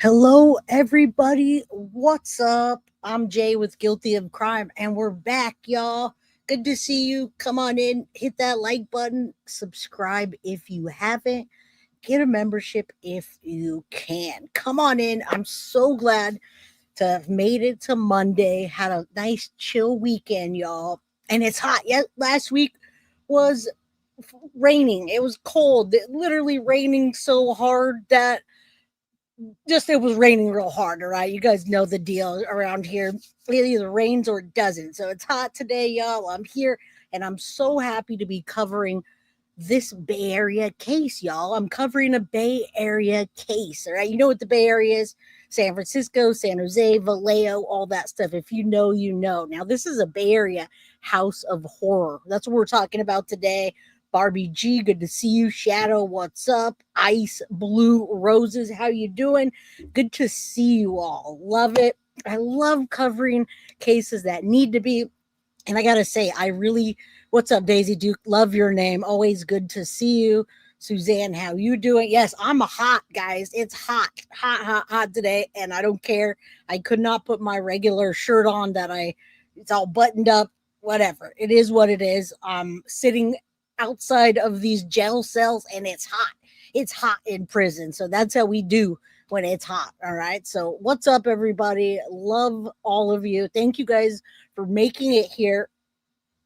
Hello, everybody. What's up? I'm Jay with Guilty of Crime, and we're back, y'all. Good to see you. Come on in, hit that like button, subscribe if you haven't, get a membership if you can. Come on in. I'm so glad to have made it to Monday. Had a nice, chill weekend, y'all. And it's hot. Yeah, last week was raining. It was cold. It literally raining so hard that just it was raining real hard, all right? You guys know the deal around here. It either rains or it doesn't. So it's hot today, y'all. I'm here and I'm so happy to be covering this Bay Area case, y'all. I'm covering a Bay Area case, all right? You know what the Bay Area is? San Francisco, San Jose, Vallejo, all that stuff. If you know, you know. Now, this is a Bay Area house of horror. That's what we're talking about today. Barbie G, good to see you. Shadow, what's up? Ice Blue Roses, how you doing? Good to see you all. Love it. I love covering cases that need to be. And I gotta say, I really, what's up, Daisy Duke? Love your name. Always good to see you. Suzanne, how you doing? Yes, I'm a hot, guys. It's hot, hot, hot, hot today, and I don't care. I could not put my regular shirt on it's all buttoned up. Whatever. It is what it is. I'm sitting outside of these jail cells, and it's hot. It's hot in prison, so that's how we do when it's hot. All right. So what's up, everybody? Love all of you. Thank you guys for making it here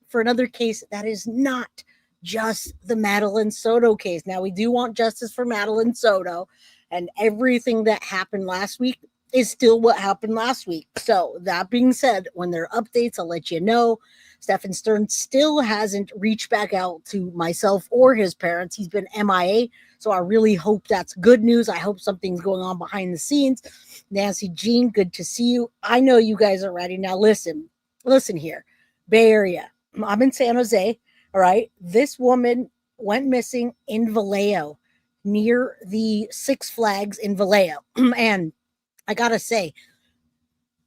for another case that is not just the Madeline Soto case. Now, we do want justice for Madeline Soto, and everything that happened last week is still what happened last week. So, that being said, when there are updates, I'll let you know. Stephen Stern still hasn't reached back out to myself or his parents. He's been MIA. So I really hope that's good news. I hope something's going on behind the scenes. Nancy Jean, good to see you. I know you guys are ready. Now listen here. Bay Area. I'm in San Jose. All right. This woman went missing in Vallejo near the Six Flags in Vallejo. And I got to say,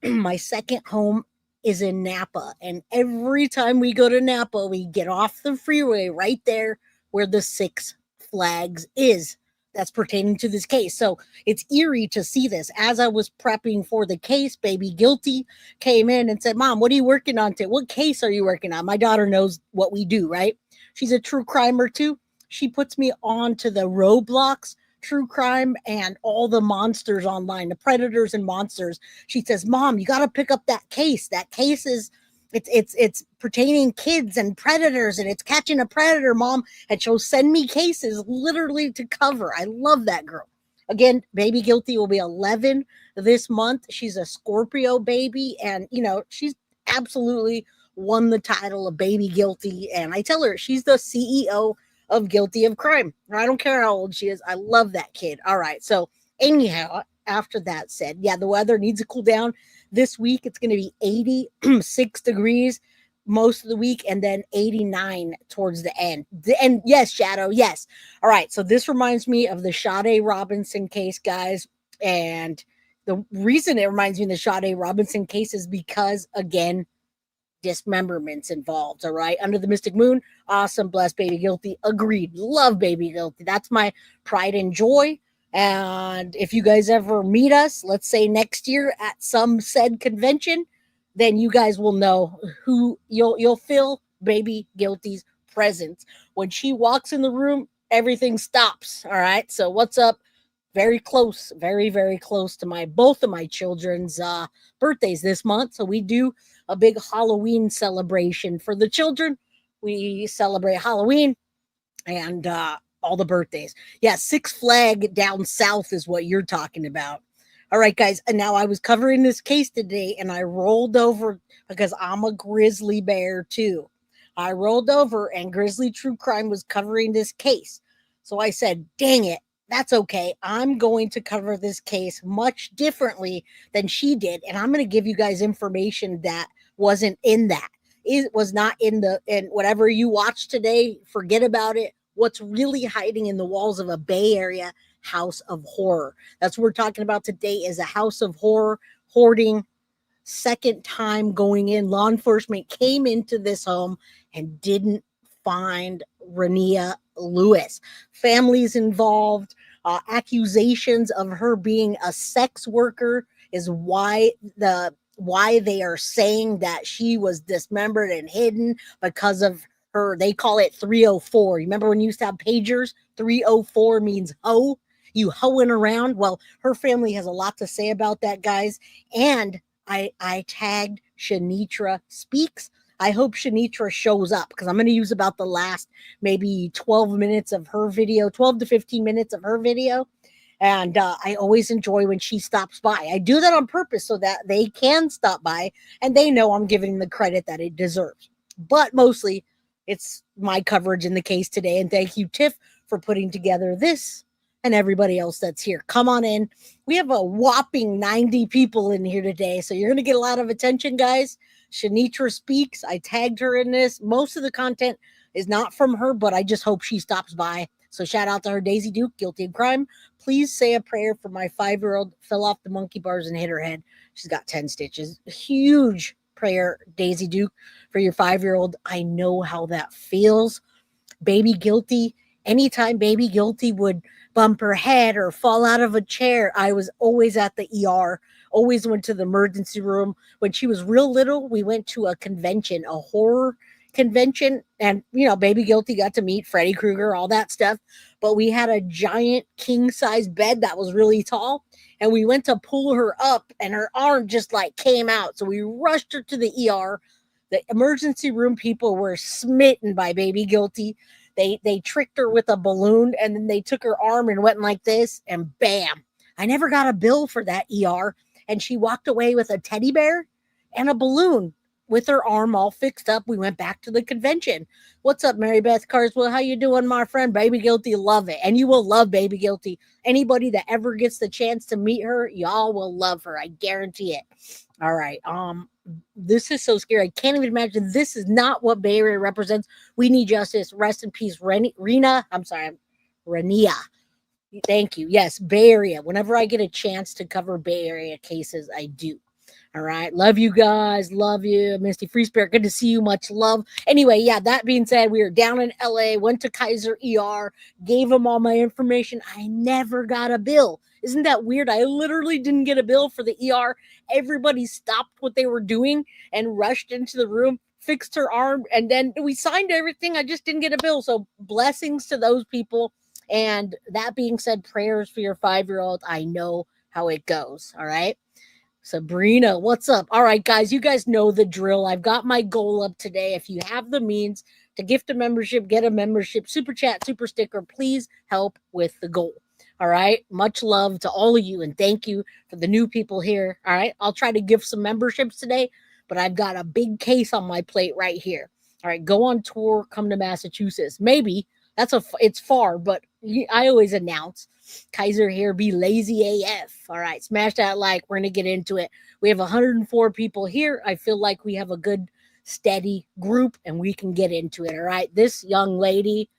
my second home is in Napa. And every time we go to Napa, we get off the freeway right there where the Six Flags is. That's pertaining to this case. So it's eerie to see this. As I was prepping for the case, Baby Guilty came in and said, Mom, what are you working on today? What case are you working on? My daughter knows what we do, right? She's a true crimer too. She puts me on to the Roblox true crime and all the monsters online, the predators and monsters. She says, Mom, you got to pick up that case. That case is it's pertaining kids and predators, and it's catching a predator, Mom. And she'll send me cases literally to cover. I love that girl. Again, Baby Guilty will be 11 this month. She's a Scorpio baby, and she's absolutely won the title of Baby Guilty. And I tell her she's the CEO of Guilty of Crime. I don't care how old she is. I love that kid. All right. So anyhow, after that said, yeah, the weather needs to cool down. This week it's going to be 86 degrees most of the week, and then 89 towards the end. And yes, Shadow, yes. All right. So this reminds me of the Sade Robinson case, guys. And the reason it reminds me of the Sade Robinson case is because, again, dismemberments involved. All right. Under the Mystic Moon. Awesome. Blessed. Baby Guilty. Agreed. Love Baby Guilty. That's my pride and joy. And if you guys ever meet us, let's say next year at some said convention, then you guys will know who you'll feel Baby Guilty's presence. When she walks in the room, everything stops. All right. So what's up? Very close, very, very close to both of my children's birthdays this month. So we do a big Halloween celebration for the children. We celebrate Halloween and all the birthdays. Yeah, Six Flag down south is what you're talking about. All right, guys. And now I was covering this case today, and I rolled over because I'm a grizzly bear too. I rolled over, and Grizzly True Crime was covering this case. So I said, dang it. That's okay. I'm going to cover this case much differently than she did. And I'm going to give you guys information that wasn't in that. It was not in whatever you watched today. Forget about it. What's really hiding in the walls of a Bay Area house of horror. That's what we're talking about today, is a house of horror, hoarding. Second time going in, law enforcement came into this home and didn't find Renia Lewis. Families involved. Accusations of her being a sex worker is why they are saying that she was dismembered and hidden because of her. They call it 304. Remember when you used to have pagers? 304 means hoe. You hoeing around. Well, her family has a lot to say about that, guys. And I tagged Shanitra Speaks. I hope Shanitra shows up because I'm going to use about the last maybe 12 minutes of her video, 12 to 15 minutes of her video. And I always enjoy when she stops by. I do that on purpose so that they can stop by and they know I'm giving the credit that it deserves. But mostly it's my coverage in the case today. And thank you, Tiff, for putting together this and everybody else that's here. Come on in. We have a whopping 90 people in here today. So you're going to get a lot of attention, guys. Shanitra Speaks. I tagged her in this. Most of the content is not from her, but I just hope she stops by. So shout out to her. Daisy Duke, guilty of crime. Please say a prayer for my 5-year-old. Fell off the monkey bars and hit her head. She's got 10 stitches. Huge prayer, Daisy Duke, for your 5-year-old. I know how that feels. Baby Guilty. Anytime Baby Guilty would bump her head or fall out of a chair, I was always at the ER, always went to the emergency room. When she was real little, we went to a convention, a horror convention, and Baby Guilty got to meet Freddy Krueger, all that stuff. But we had a giant king size bed that was really tall, and we went to pull her up, and her arm just like came out. So we rushed her to the ER. The emergency room people were smitten by Baby Guilty. They tricked her with a balloon, and then they took her arm and went like this, and bam. I never got a bill for that ER, and she walked away with a teddy bear and a balloon with her arm all fixed up. We went back to the convention. What's up, Mary Beth Carswell? How you doing, my friend? Baby Guilty, love it. And you will love Baby Guilty. Anybody that ever gets the chance to meet her, y'all will love her. I guarantee it. All right. This is so scary. I can't even imagine. This is not what Bay Area represents. We need justice. Rest in peace, Renia. I'm sorry, Renia. Thank you. Yes, Bay Area. Whenever I get a chance to cover Bay Area cases, I do. All right. Love you guys. Love you. Misty Free Spirit. Good to see you. Much love. Anyway, yeah, that being said, we were down in LA, went to Kaiser ER, gave them all my information. I never got a bill. Isn't that weird? I literally didn't get a bill for the ER. Everybody stopped what they were doing and rushed into the room, fixed her arm, and then we signed everything. I just didn't get a bill. So blessings to those people. And that being said, prayers for your 5-year-old. I know how it goes. All right. Sabrina, what's up? All right, guys, you guys know the drill. I've got my goal up today. If you have the means to gift a membership, get a membership, super chat, super sticker, please help with the goal. All right. Much love to all of you. And thank you for the new people here. All right. I'll try to give some memberships today, but I've got a big case on my plate right here. All right. Go on tour, come to Massachusetts. Maybe it's far, but I always announce Kaiser here, be lazy AF. All right, smash that like. We're going to get into it. We have 104 people here. I feel like we have a good, steady group, and we can get into it. All right, this young lady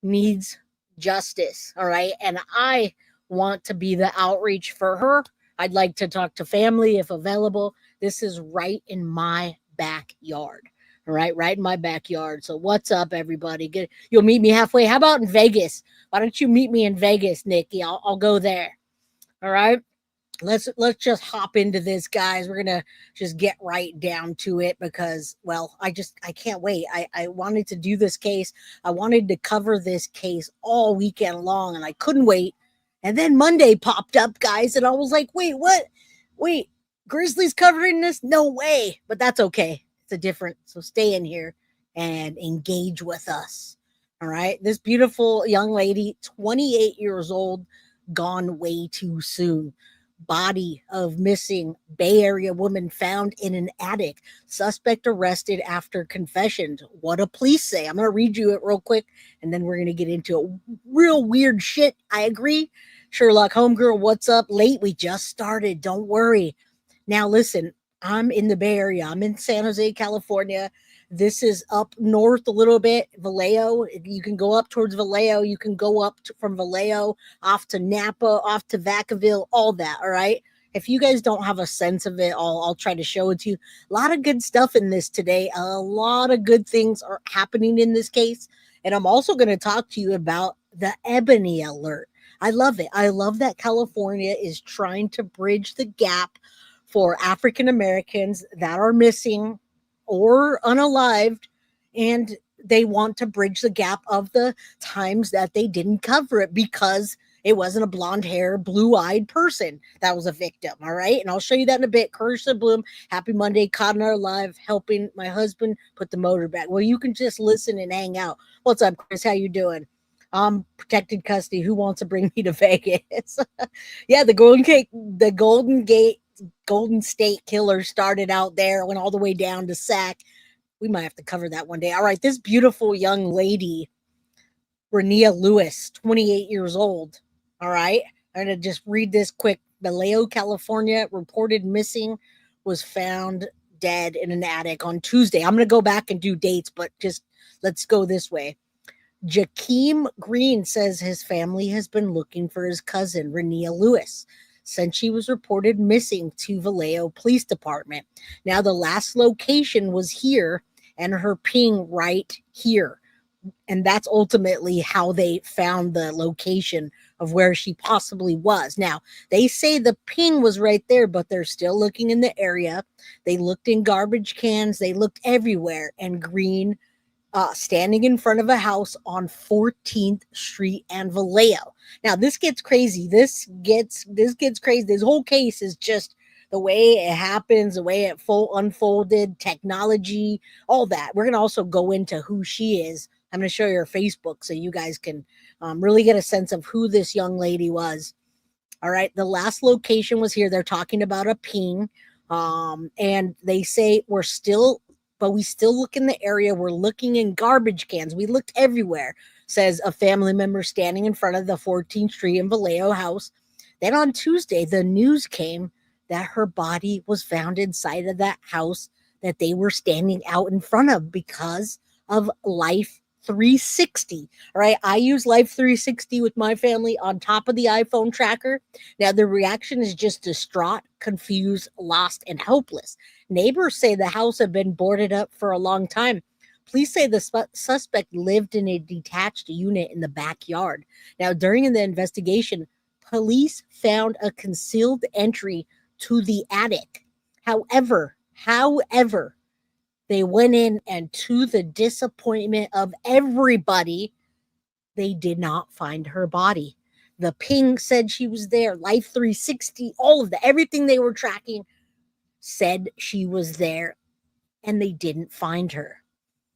needs justice. All right, and I want to be the outreach for her. I'd like to talk to family if available. This is right in my backyard. All right in my backyard. So what's up, everybody? You'll meet me halfway. How about in Vegas? Why don't you meet me in Vegas, Nikki? I'll go there. All right. Let's just hop into this, guys. We're gonna just get right down to it because, well, I can't wait. I wanted to do this case. I wanted to cover this case all weekend long, and I couldn't wait. And then Monday popped up, guys, and I was like, wait, what? Wait, Grizzly's covering this? No way. But that's okay. It's a different. So stay in here and engage with us. All right. This beautiful young lady, 28 years old, gone way too soon. Body of missing Bay Area woman found in an attic. Suspect arrested after confession. What do police say? I'm going to read you it real quick, and then we're going to get into it. Real weird shit. I agree. Sherlock Homegirl, what's up? Late. We just started. Don't worry. Now, listen, I'm in the Bay Area. I'm in San Jose, California. This is up north a little bit, Vallejo. You can go up towards Vallejo. You can go up from Vallejo off to Napa, off to Vacaville, all that, all right? If you guys don't have a sense of it, I'll try to show it to you. A lot of good stuff in this today. A lot of good things are happening in this case. And I'm also going to talk to you about the Ebony Alert. I love it. I love that California is trying to bridge the gap for African Americans that are missing or unalived, and they want to bridge the gap of the times that they didn't cover it because it wasn't a blonde hair, blue eyed person that was a victim. All right. And I'll show you that in a bit. Carissa Bloom, happy Monday, caught in our live, helping my husband put the motor back. Well, you can just listen and hang out. What's up, Chris? How you doing? Protected custody. Who wants to bring me to Vegas? Yeah, Golden State Killer started out there, went all the way down to Sac. We might have to cover that one day. All right, this beautiful young lady, Renia Lewis, 28 years old. All right, I'm gonna just read this quick. Vallejo, California, reported missing, was found dead in an attic on Tuesday. I'm gonna go back and do dates, but just let's go this way. Jakeem Green says his family has been looking for his cousin, Renia Lewis, since she was reported missing to Vallejo Police Department. Now, the last location was here and her ping right here. And that's ultimately how they found the location of where she possibly was. Now, they say the ping was right there, but they're still looking in the area. They looked in garbage cans, they looked everywhere, and Green standing in front of a house on 14th Street and Vallejo. Now this gets crazy. This gets crazy. This whole case is just the way it happens, the way it unfolded, technology, all that. We're gonna also go into who she is. I'm gonna show you her Facebook so you guys can really get a sense of who this young lady was. All right, the last location was here. They're talking about a ping, and they say we still look in the area. We're looking in garbage cans. We looked everywhere, says a family member standing in front of the 14th Street and Vallejo house. Then on Tuesday, the news came that her body was found inside of that house that they were standing out in front of because of Life 360. All right, I use Life 360 with my family on top of the iPhone tracker. Now, the reaction is just distraught, confused, lost, and helpless. Neighbors say the house had been boarded up for a long time. Police say the suspect lived in a detached unit in the backyard. Now, during the investigation, police found a concealed entry to the attic. However, they went in, and to the disappointment of everybody, they did not find her body. The ping said she was there. Life 360, all of that, everything they were tracking said she was there, and they didn't find her.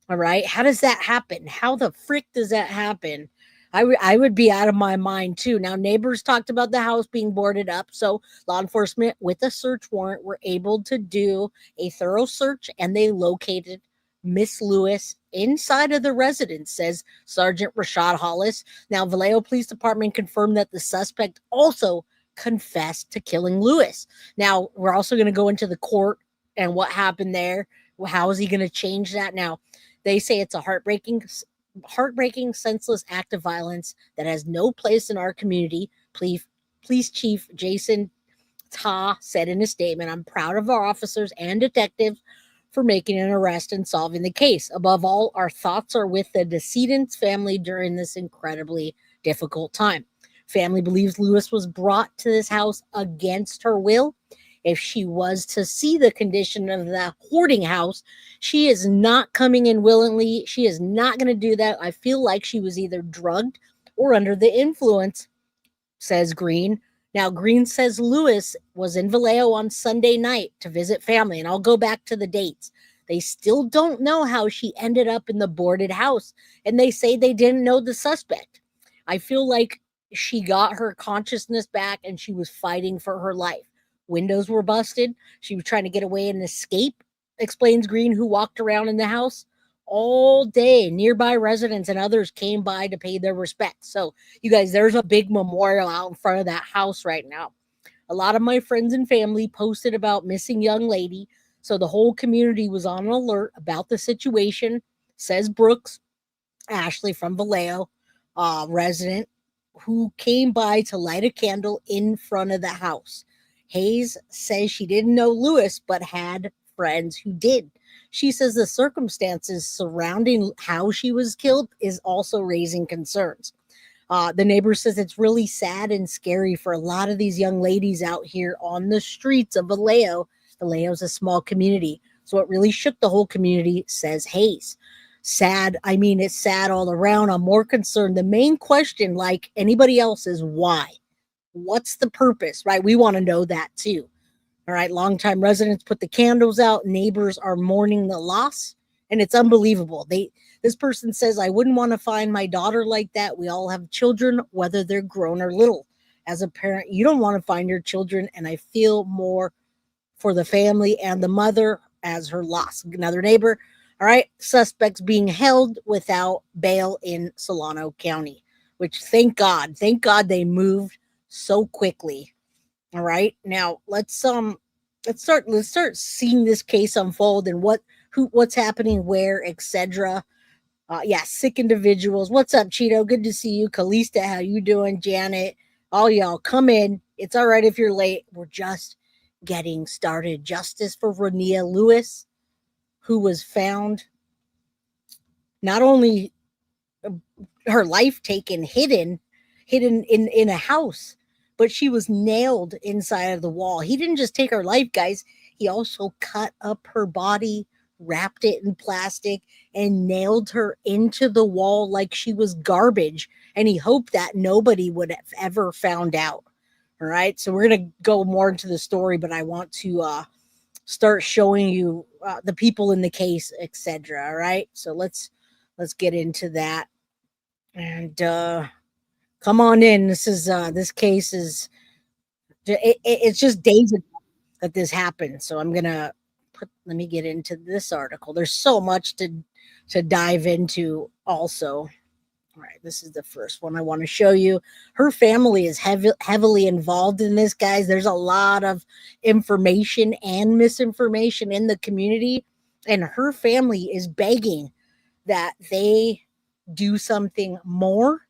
All right. How does that happen? How the frick does that happen? I would be out of my mind too. Now, neighbors talked about the house being boarded up. So, law enforcement with a search warrant were able to do a thorough search, and they located Miss Lewis inside of the residence, says Sergeant Rashad Hollis. Now, Vallejo Police Department confirmed that the suspect also confessed to killing Lewis. Now, we're also going to go into the court and what happened there. How is he going to change that? Now, they say it's a heartbreaking, senseless act of violence that has no place in our community. Police Chief Jason Ta said in a statement, "I'm proud of our officers and detectives for making an arrest and solving the case. Above all, our thoughts are with the decedent's family during this incredibly difficult time." Family believes Lewis was brought to this house against her will. If she was to see the condition of the hoarding house, she is not coming in willingly. She is not going to do that. I feel like she was either drugged or under the influence, says Green. Now, Green says Lewis was in Vallejo on Sunday night to visit family, and I'll go back to the dates. They still don't know how she ended up in the boarded house, and they say they didn't know the suspect. I feel like she got her consciousness back and she was fighting for her life. Windows were busted. She was trying to get away and escape, explains Green, who walked around in the house all day. Nearby residents and others came by to pay their respects. So, you guys, there's a big memorial out in front of that house right now. A lot of my friends and family posted about missing young lady. So the whole community was on alert about the situation, says Brooks Ashley from Vallejo, resident who came by to light a candle in front of the house. Hayes says she didn't know Lewis, but had friends who did. She says the circumstances surrounding how she was killed is also raising concerns. The neighbor says it's really sad and scary for a lot of these young ladies out here on the streets of Vallejo. Vallejo's a small community. So it really shook the whole community, says Hayes. Sad. I mean, it's sad all around. I'm more concerned. The main question, like anybody else, is why? What's the purpose, right? We want to know that too. All right. Longtime residents put the candles out. Neighbors are mourning the loss. And it's unbelievable. This person says, I wouldn't want to find my daughter like that. We all have children, whether they're grown or little. As a parent, you don't want to find your children. And I feel more for the family and the mother as her loss. Another neighbor. All right. Suspects being held without bail in Solano County, which thank God they moved so quickly. All right. Now let's start seeing this case unfold and what's happening where, etc. Yeah, sick individuals. What's up, Cheeto? Good to see you. Kalista, how you doing? Janet, all y'all come in. It's all right if you're late. We're just getting started. Justice for Renia Lewis, who was found not only her life taken hidden in a house, but she was nailed inside of the wall. He didn't just take her life, guys. He also cut up her body, wrapped it in plastic, and nailed her into the wall like she was garbage. And he hoped that nobody would have ever found out. All right. So we're going to go more into the story, but I want to start showing you the people in the case, etc. All right. So let's get into that. And come on in. This case is it's just days ago that this happened. So I'm gonna let me get into this article. There's so much to dive into also. All right, this is the first one I want to show you. Her family is heavily involved in this, guys. There's a lot of information and misinformation in the community, and her family is begging that they do something more.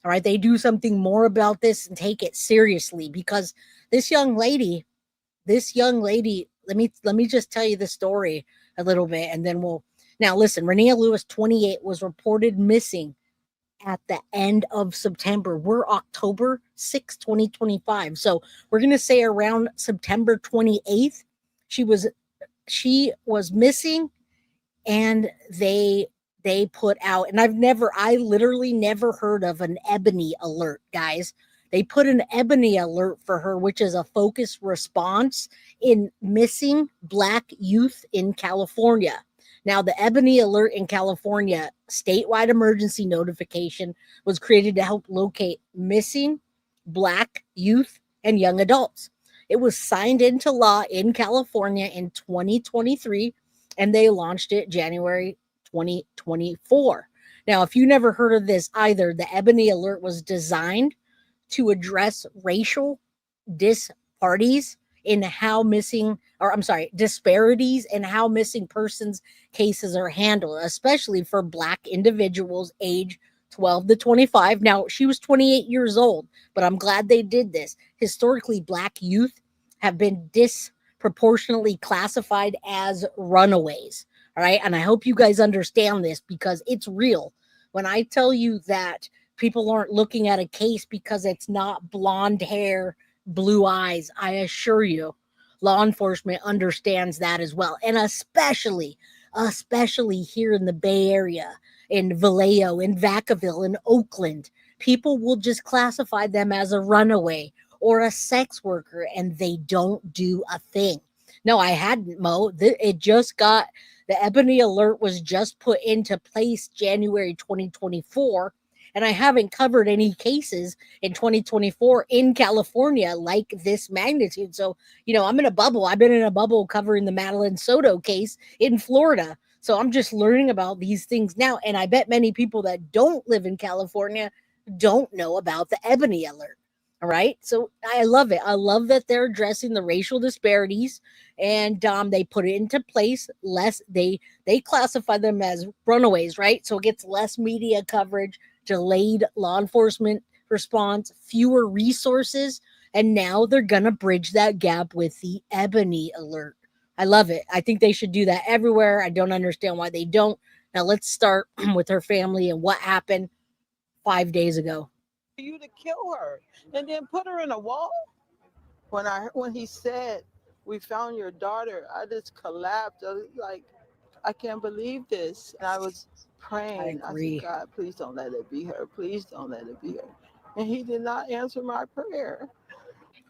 All right, they do something more about this and take it seriously because this young lady, let me just tell you the story a little bit and then we'll now listen. Renia Lewis, 28, was reported missing at the end of September. We're October 6th, 2025. So we're gonna say around September 28th, she was missing, and they put out, and I literally never heard of an ebony alert, guys. They put an ebony alert for her, which is a focused response in missing Black youth in California. Now, the ebony alert in California statewide emergency notification was created to help locate missing Black youth and young adults. It was signed into law in California in 2023, and they launched it January 2024. Now, if you never heard of this either, the Ebony Alert was designed to address racial disparities in how missing, or I'm sorry, disparities in how missing persons cases are handled, especially for Black individuals age 12 to 25. Now, she was 28 years old, but I'm glad they did this. Historically, Black youth have been disproportionately classified as runaways. All right. And I hope you guys understand this because it's real. When I tell you that people aren't looking at a case because it's not blonde hair, blue eyes, I assure you, law enforcement understands that as well. And especially here in the Bay Area, in Vallejo, in Vacaville, in Oakland, people will just classify them as a runaway or a sex worker and they don't do a thing. No, I hadn't, Mo. It just got the Ebony Alert was just put into place January 2024, and I haven't covered any cases in 2024 in California like this magnitude. So, I'm in a bubble. I've been in a bubble covering the Madeline Soto case in Florida. So I'm just learning about these things now. And I bet many people that don't live in California don't know about the Ebony Alert. All right. So I love it. I love that they're addressing the racial disparities, and they put it into place. They classify them as runaways, right? So it gets less media coverage, delayed law enforcement response, fewer resources, and now they're gonna bridge that gap with the Ebony Alert. I love it. I think they should do that everywhere. I don't understand why they don't. Now let's start with her family and what happened 5 days ago. you to kill her and then put her in a wall. When he said, "We found your daughter," I just collapsed. I was like, I can't believe this. And I was I praying. I said, agree. God, please don't let it be her. Please don't let it be her. And he did not answer my prayer.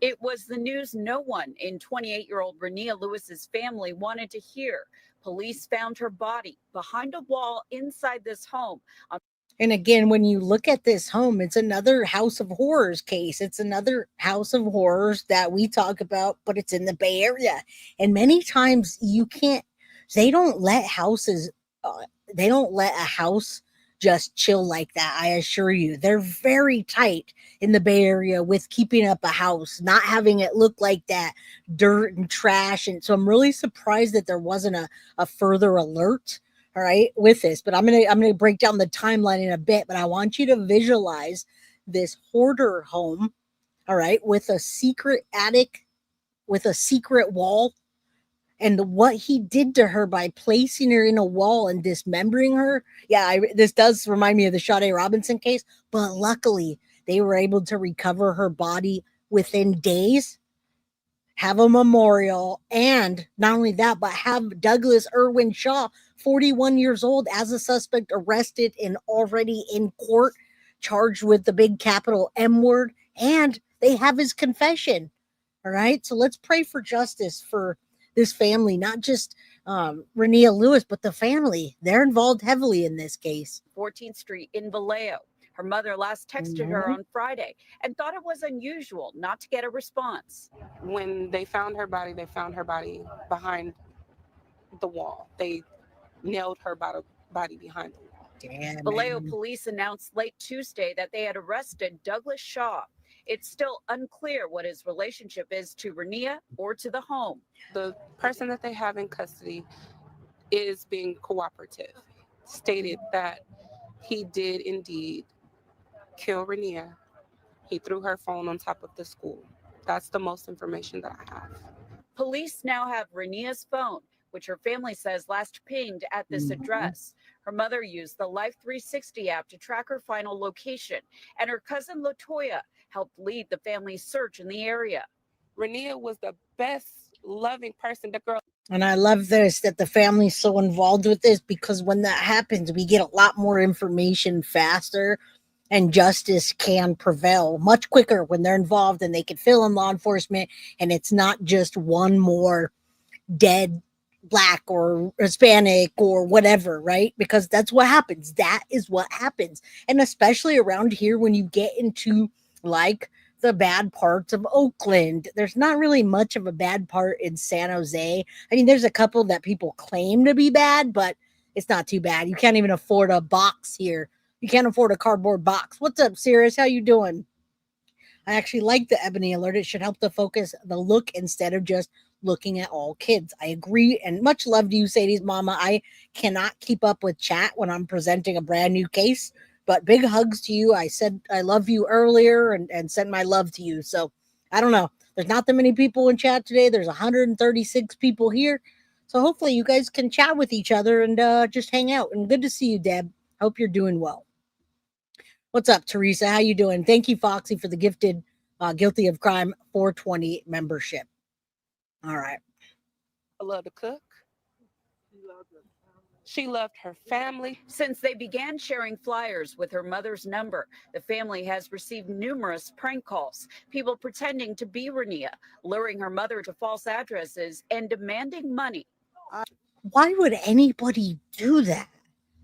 It was the news no one in 28-year-old Renia Lewis's family wanted to hear. Police found her body behind a wall inside this home. And again, when you look at this home, it's another House of Horrors case. It's another House of Horrors that we talk about, but it's in the Bay Area. And many times you can't, they don't let houses, uh, they don't let a house just chill like that. I assure you. They're very tight in the Bay Area with keeping up a house, not having it look like that dirt and trash. And so I'm really surprised that there wasn't a further alert, all right, with this. But I'm gonna break down the timeline in a bit, but I want you to visualize this hoarder home, all right, with a secret attic, with a secret wall, and what he did to her by placing her in a wall and dismembering her. Yeah, this does remind me of the Sade Robinson case, but luckily they were able to recover her body within days, have a memorial, and not only that, but have Douglas Irwin Shaw, 41 years old, as a suspect, arrested and already in court, charged with the big capital M word, and they have his confession. All right, so let's pray for justice for this family, not just Renia Lewis, but the family. They're involved heavily in this case. 14th Street in Vallejo. Her mother last texted her Mhm. on Friday and thought it was unusual not to get a response. When they found her body behind the wall. They nailed her body behind the wall. Damn, Vallejo man. police announced late Tuesday that they had arrested Douglas Shaw. It's still unclear what his relationship is to Renia or to the home. The person that they have in custody is being cooperative, stated that he did indeed kill Renia. He threw her phone on top of the school. That's the most information that I have. Police now have Renia's phone, which her family says last pinged at this Mhm. address. Her mother used the Life 360 app to track her final location, and her cousin Latoya helped lead the family's search in the area. Renia was the best loving person. The girl. And I love this that the family's so involved with this, because when that happens, we get a lot more information faster, and justice can prevail much quicker when they're involved and they can fill in law enforcement, and it's not just one more dead black or Hispanic or whatever, right? Because that's what happens. That is what happens. And especially around here, when you get into like the bad parts of Oakland, there's not really much of a bad part in San Jose. I mean, there's a couple that people claim to be bad, but it's not too bad. You can't even afford a box here. You can't afford a cardboard box. What's up, Sirius? How you doing? I actually like the ebony alert. It should help to focus the look instead of just looking at all kids. I agree. And much love to you, Sadie's mama. I cannot keep up with chat when I'm presenting a brand new case. But big hugs to you. I said I love you earlier and sent my love to you. So I don't know. There's not that many people in chat today. There's 136 people here. So hopefully you guys can chat with each other and just hang out. And good to see you, Deb. Hope you're doing well. What's up, Teresa? How you doing? Thank you, Foxy, for the gifted Guilty of Crime 420 membership. All right. I love to cook. She loved her family. Since they began sharing flyers with her mother's number, the family has received numerous prank calls, people pretending to be Renia, luring her mother to false addresses, and demanding money. Why would anybody do that?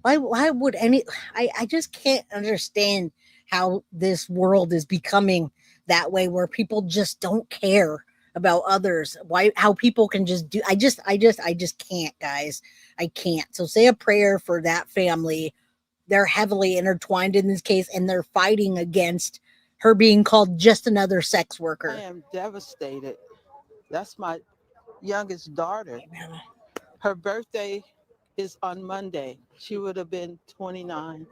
Why would any I just can't understand how this world is becoming that way, where people just don't care about others. Why how people can just do I just can't, guys. I can't. So say a prayer for that family. They're heavily intertwined in this case, and they're fighting against her being called just another sex I worker. am devastated. That's my youngest daughter. Amen. Her birthday is on Monday. She would have been 29.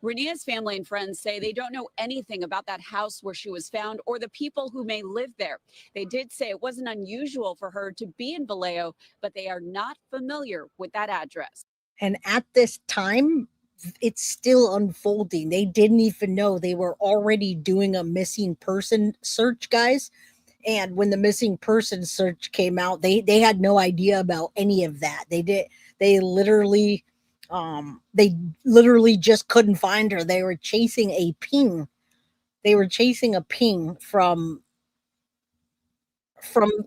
Renia's family and friends say they don't know anything about that house where she was found or the people who may live there. They did say it wasn't unusual for her to be in Vallejo, but they are not familiar with that address. And at this time, it's still unfolding. They didn't even know they were already doing a missing person search, guys. And when the missing person search came out, they had no idea about any of that. They literally they literally just couldn't find her. They were chasing a ping. They were chasing a ping from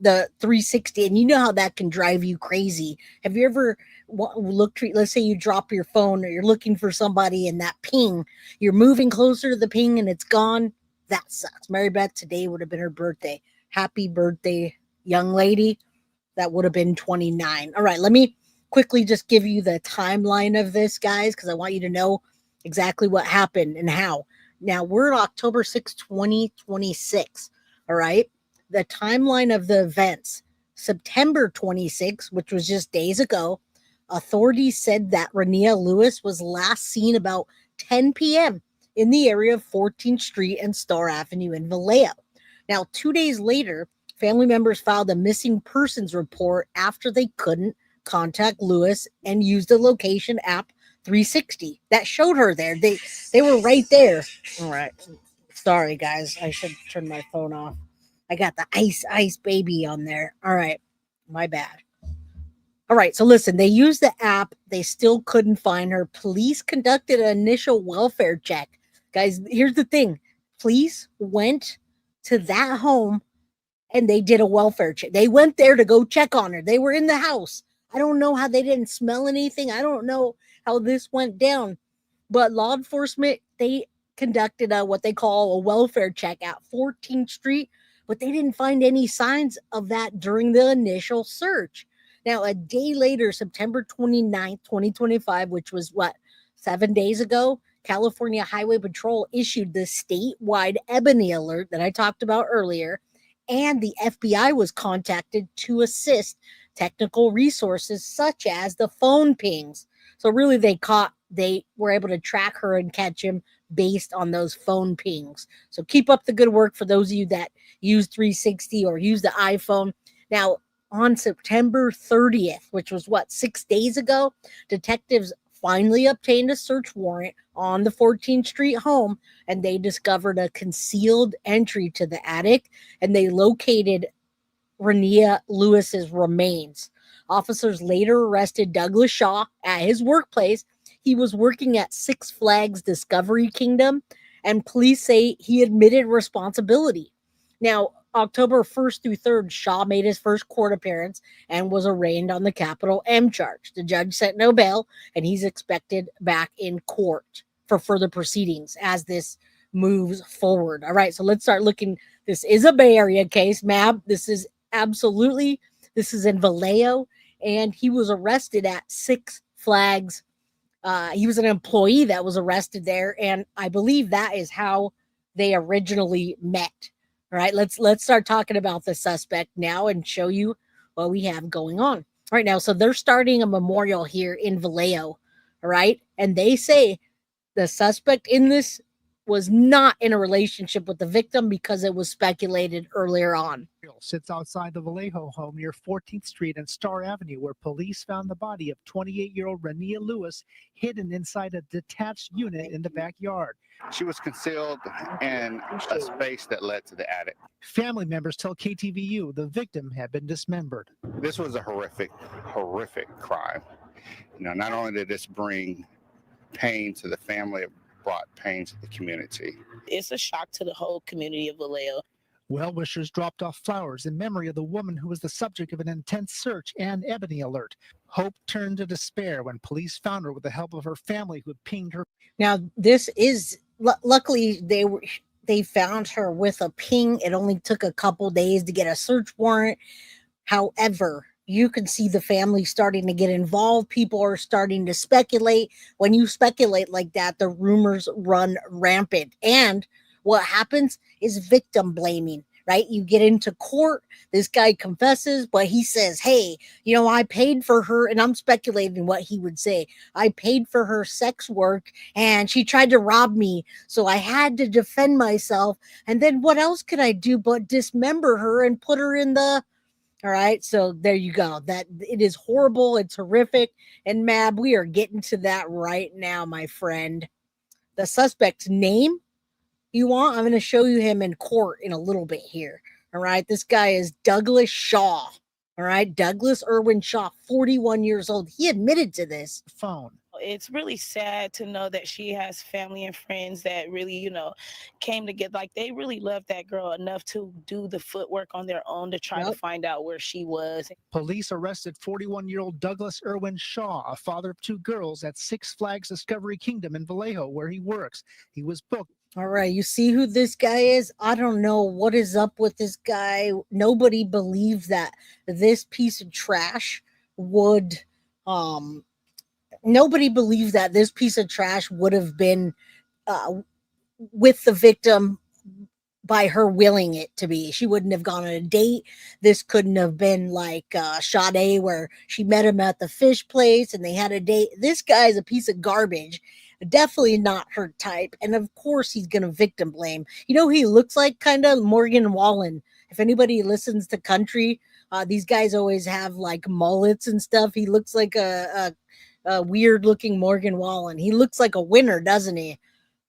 the 360, and you know how that can drive you crazy. Have you ever looked, let's say you drop your phone or you're looking for somebody and that ping, you're moving closer to the ping and it's gone? That sucks. Mary Beth, today would have been her birthday. Happy birthday, young lady. That would have been 29. All right, let me quickly just give you the timeline of this, guys, because I want you to know exactly what happened and how. Now, we're October 6, 2026. All right. The timeline of the events: September 26, which was just days ago, authorities said that Renia Lewis was last seen about 10 p.m. in the area of 14th Street and Star Avenue in Vallejo. Now, 2 days later, family members filed a missing persons report after they couldn't contact Lewis and used the location app 360 that showed her there. They were right there. All right. Sorry, guys. I should turn my phone off. I got the ice baby on there. All right. My bad. All right. So listen, they used the app. They still couldn't find her. Police conducted an initial welfare check. Guys, here's the thing. Police went to that home and they did a welfare check. They went there to go check on her. They were in the house. I don't know how they didn't smell anything. I don't know how this went down. But law enforcement, they conducted what they call a welfare check at 14th Street, but they didn't find any signs of that during the initial search. Now, a day later, September 29th, 2025, which was what, 7 days ago, California Highway Patrol issued the statewide Ebony Alert that I talked about earlier, and the FBI was contacted to assist technical resources such as the phone pings. So really they were able to track her and catch him based on those phone pings. So keep up the good work for those of you that use 360 or use the iPhone. Now, on September 30th, which was what, 6 days ago, detectives finally obtained a search warrant on the 14th Street home, and they discovered a concealed entry to the attic, and they located Renia Lewis's remains. Officers later arrested Douglas Shaw at his workplace. He was working at Six Flags Discovery Kingdom, and police say he admitted responsibility. Now, October 1st through 3rd, Shaw made his first court appearance and was arraigned on the Capital M charge. The judge set no bail, and he's expected back in court for further proceedings as this moves forward. All right, so let's start looking. This is a Bay Area case, Mab. This is in Vallejo, and he was arrested at Six Flags. He was an employee that was arrested there, and I believe that is how they originally met. All right, let's start talking about the suspect now and show you what we have going on right now. So they're starting a memorial here in Vallejo, all right, and they say the suspect in this was not in a relationship with the victim because it was speculated earlier on. Sits outside the Vallejo home near 14th Street and Star Avenue, where police found the body of 28-year-old Renia Lewis hidden inside a detached unit in the backyard. She was concealed in a space that led to the attic. Family members tell KTVU the victim had been dismembered. This was a horrific crime. Not only did this bring pain to the family, it brought pain to the community. It's a shock to the whole community of Vallejo. Well-wishers dropped off flowers in memory of the woman who was the subject of an intense search and Ebony Alert. Hope turned to despair when police found her with the help of her family, who had pinged her. Now, this is luckily they found her with a ping. It only took a couple days to get a search warrant. However, you can see the family starting to get involved. People are starting to speculate. When you speculate like that, the rumors run rampant. And what happens is victim blaming, right? You get into court, this guy confesses, but he says, hey, I paid for her, and I'm speculating what he would say. I paid for her sex work, and she tried to rob me, so I had to defend myself. And then what else could I do but dismember her and put her in the All right, so there you go. That it is horrible. It's horrific. And Mab, we are getting to that right now, my friend. The suspect's name you want? I'm going to show you him in court in a little bit here. All right, this guy is Douglas Shaw. All right, Douglas Irwin Shaw, 41 years old. He admitted to this. Phone. It's really sad to know that she has family and friends that really, came together. Like, they really loved that girl enough to do the footwork on their own to try to Yep. find out where she was. Police arrested 41-year-old Douglas Irwin Shaw, a father of two girls, at Six Flags Discovery Kingdom in Vallejo, where he works. He was booked. All right, you see who this guy is? I don't know what is up with this guy. Nobody believed that this piece of trash would nobody believed that this piece of trash would have been uh, with the victim by her willing it to be. She wouldn't have gone on a date. This couldn't have been like Sade, where she met him at the fish place and they had a date. This guy is a piece of garbage. Definitely not her type. And of course, he's going to victim blame. You know, he looks like kind of Morgan Wallen. If anybody listens to country, these guys always have like mullets and stuff. He looks like a weird looking Morgan Wallen. He looks like a winner, doesn't he?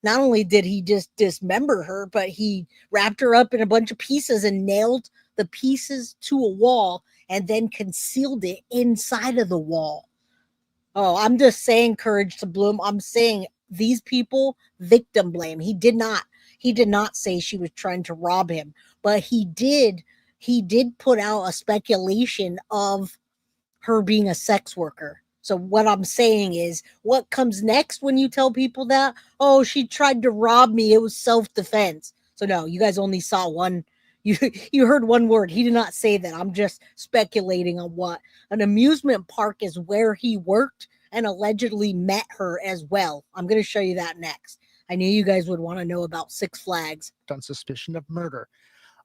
Not only did he just dismember her, but he wrapped her up in a bunch of pieces and nailed the pieces to a wall and then concealed it inside of the wall. Oh, I'm just saying courage to bloom. I'm saying these people victim blame. He did not say she was trying to rob him, but he did put out a speculation of her being a sex worker. So what I'm saying is, what comes next when you tell people that? Oh, she tried to rob me. It was self-defense. So no, you guys only saw one. You heard one word. He did not say that. I'm just speculating on what. An amusement park is where he worked and allegedly met her as well. I'm going to show you that next. I knew you guys would want to know about Six Flags. On suspicion of murder.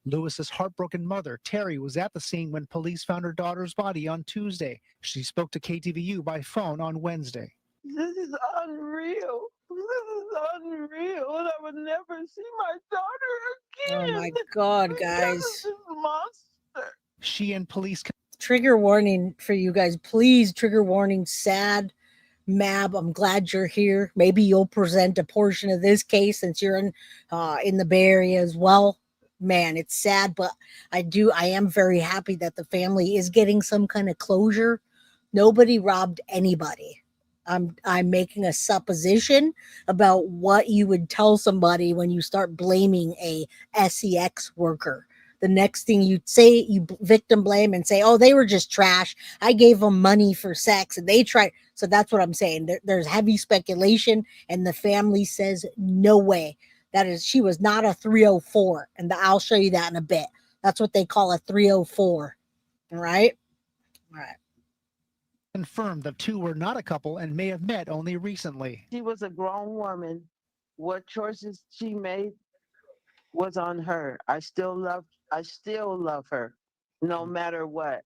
Lewis's heartbroken mother, Terry, was at the scene when police found her daughter's body on Tuesday. She spoke to KTVU by phone on Wednesday. This is unreal. This is unreal. And I would never see my daughter Oh again. my God, Because guys. of this monster. She and police Trigger warning for you guys. Please, trigger warning. Sad. Mab, I'm glad you're here. Maybe you'll present a portion of this case since you're in the Bay Area as well. Man, it's sad, but I am very happy that the family is getting some kind of closure. Nobody robbed anybody. I'm making a supposition about what you would tell somebody when you start blaming a SEX worker. The next thing you'd say, you victim blame and say, "Oh, they were just trash. I gave them money for sex and they tried." So that's what I'm saying. There's heavy speculation, and the family says, "No way. She was not a 304." And I'll show you that in a bit. That's what they call a 304. All right. All right. confirmed the two were not a couple and may have met only recently. She was a grown woman. What choices she made was on her. I still love her, no matter what.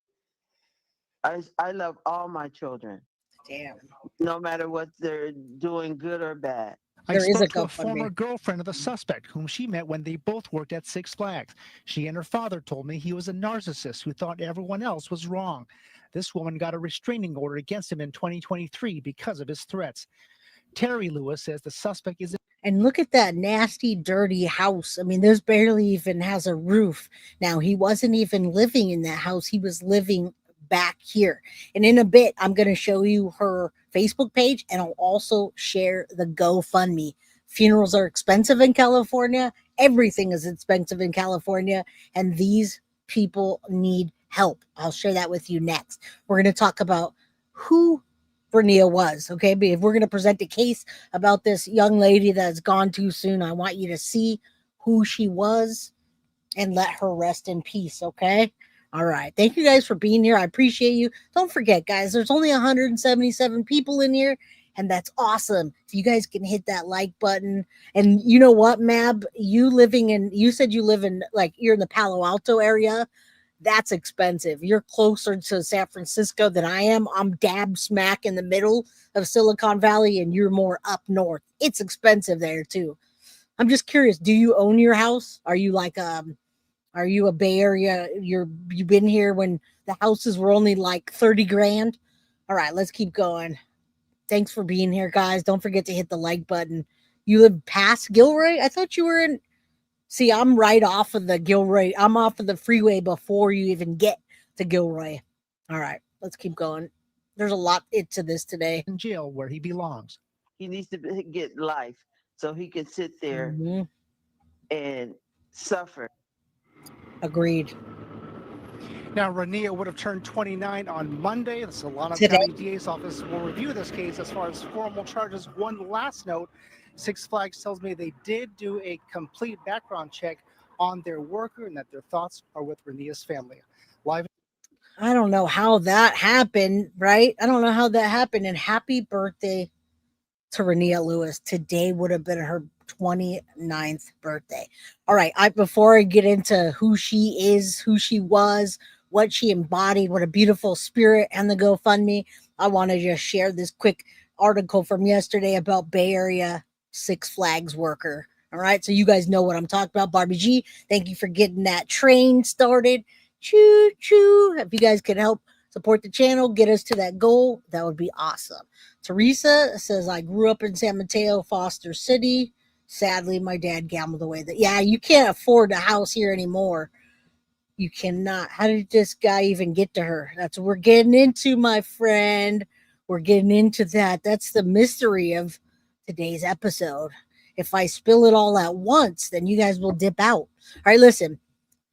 I love all my children, Damn. no matter what they're doing, good or bad. I There is a spoke to a GoFundMe. former girlfriend of the suspect, whom she met when they both worked at Six Flags. She and her father told me he was a narcissist who thought everyone else was wrong. This woman got a restraining order against him in 2023 because of his threats. Terry Lewis says the suspect is. And look at that nasty, dirty house. I mean, there's barely even has a roof. Now, he wasn't even living in that house. He was living back here. And in a bit, I'm going to show you her Facebook page, and I'll also share the GoFundMe. Funerals are expensive in California. Everything is expensive in California, and these people need help. I'll share that with you next. We're going to talk about who Renia was, okay? But if we're going to present a case about this young lady that's gone too soon, I want you to see who she was and let her rest in peace, okay? All right. Thank you guys for being here. I appreciate you. Don't forget, guys, there's only 177 people in here, and that's awesome. If you guys can hit that like button. And you know what, Mab? You said you live in, like, you're in the Palo Alto area. That's expensive. You're closer to San Francisco than I am. I'm dab smack in the middle of Silicon Valley, and you're more up north. It's expensive there too. I'm just curious. Do you own your house? Are you like Are you a Bay Area? You've been here when the houses were only like 30 grand? All right, let's keep going. Thanks for being here, guys. Don't forget to hit the like button. You live past Gilroy? I thought you were in. See, I'm right off of the Gilroy. I'm off of the freeway before you even get to Gilroy. All right, let's keep going. There's a lot to this today. in jail where he belongs. He needs to get life so he can sit there Mhm. and suffer. Agreed. Now, Renia would have turned 29 on Monday. The Solano Today. County DA's office will review this case as far as formal charges. One last note, Six Flags tells me they did do a complete background check on their worker and that their thoughts are with Renia's family. Live. I don't know how that happened, right? I don't know how that happened. And happy birthday to Renia Lewis. Today would have been her 29th birthday. All right, before I get into who she is, who she was, what she embodied, what a beautiful spirit, and the GoFundMe, I want to just share this quick article from yesterday about Bay Area Six Flags worker. All right, so you guys know what I'm talking about. Barbie G, thank you for getting that train started. Choo choo. If you guys could help support the channel, get us to that goal, that would be awesome. Teresa says, I grew up in San Mateo, Foster City. Sadly, my dad gambled away that. Yeah, you can't afford a house here anymore. You cannot. How did this guy even get to her? That's what we're getting into, my friend. We're getting into that. That's the mystery of today's episode. If I spill it all at once, then you guys will dip out. All right, listen.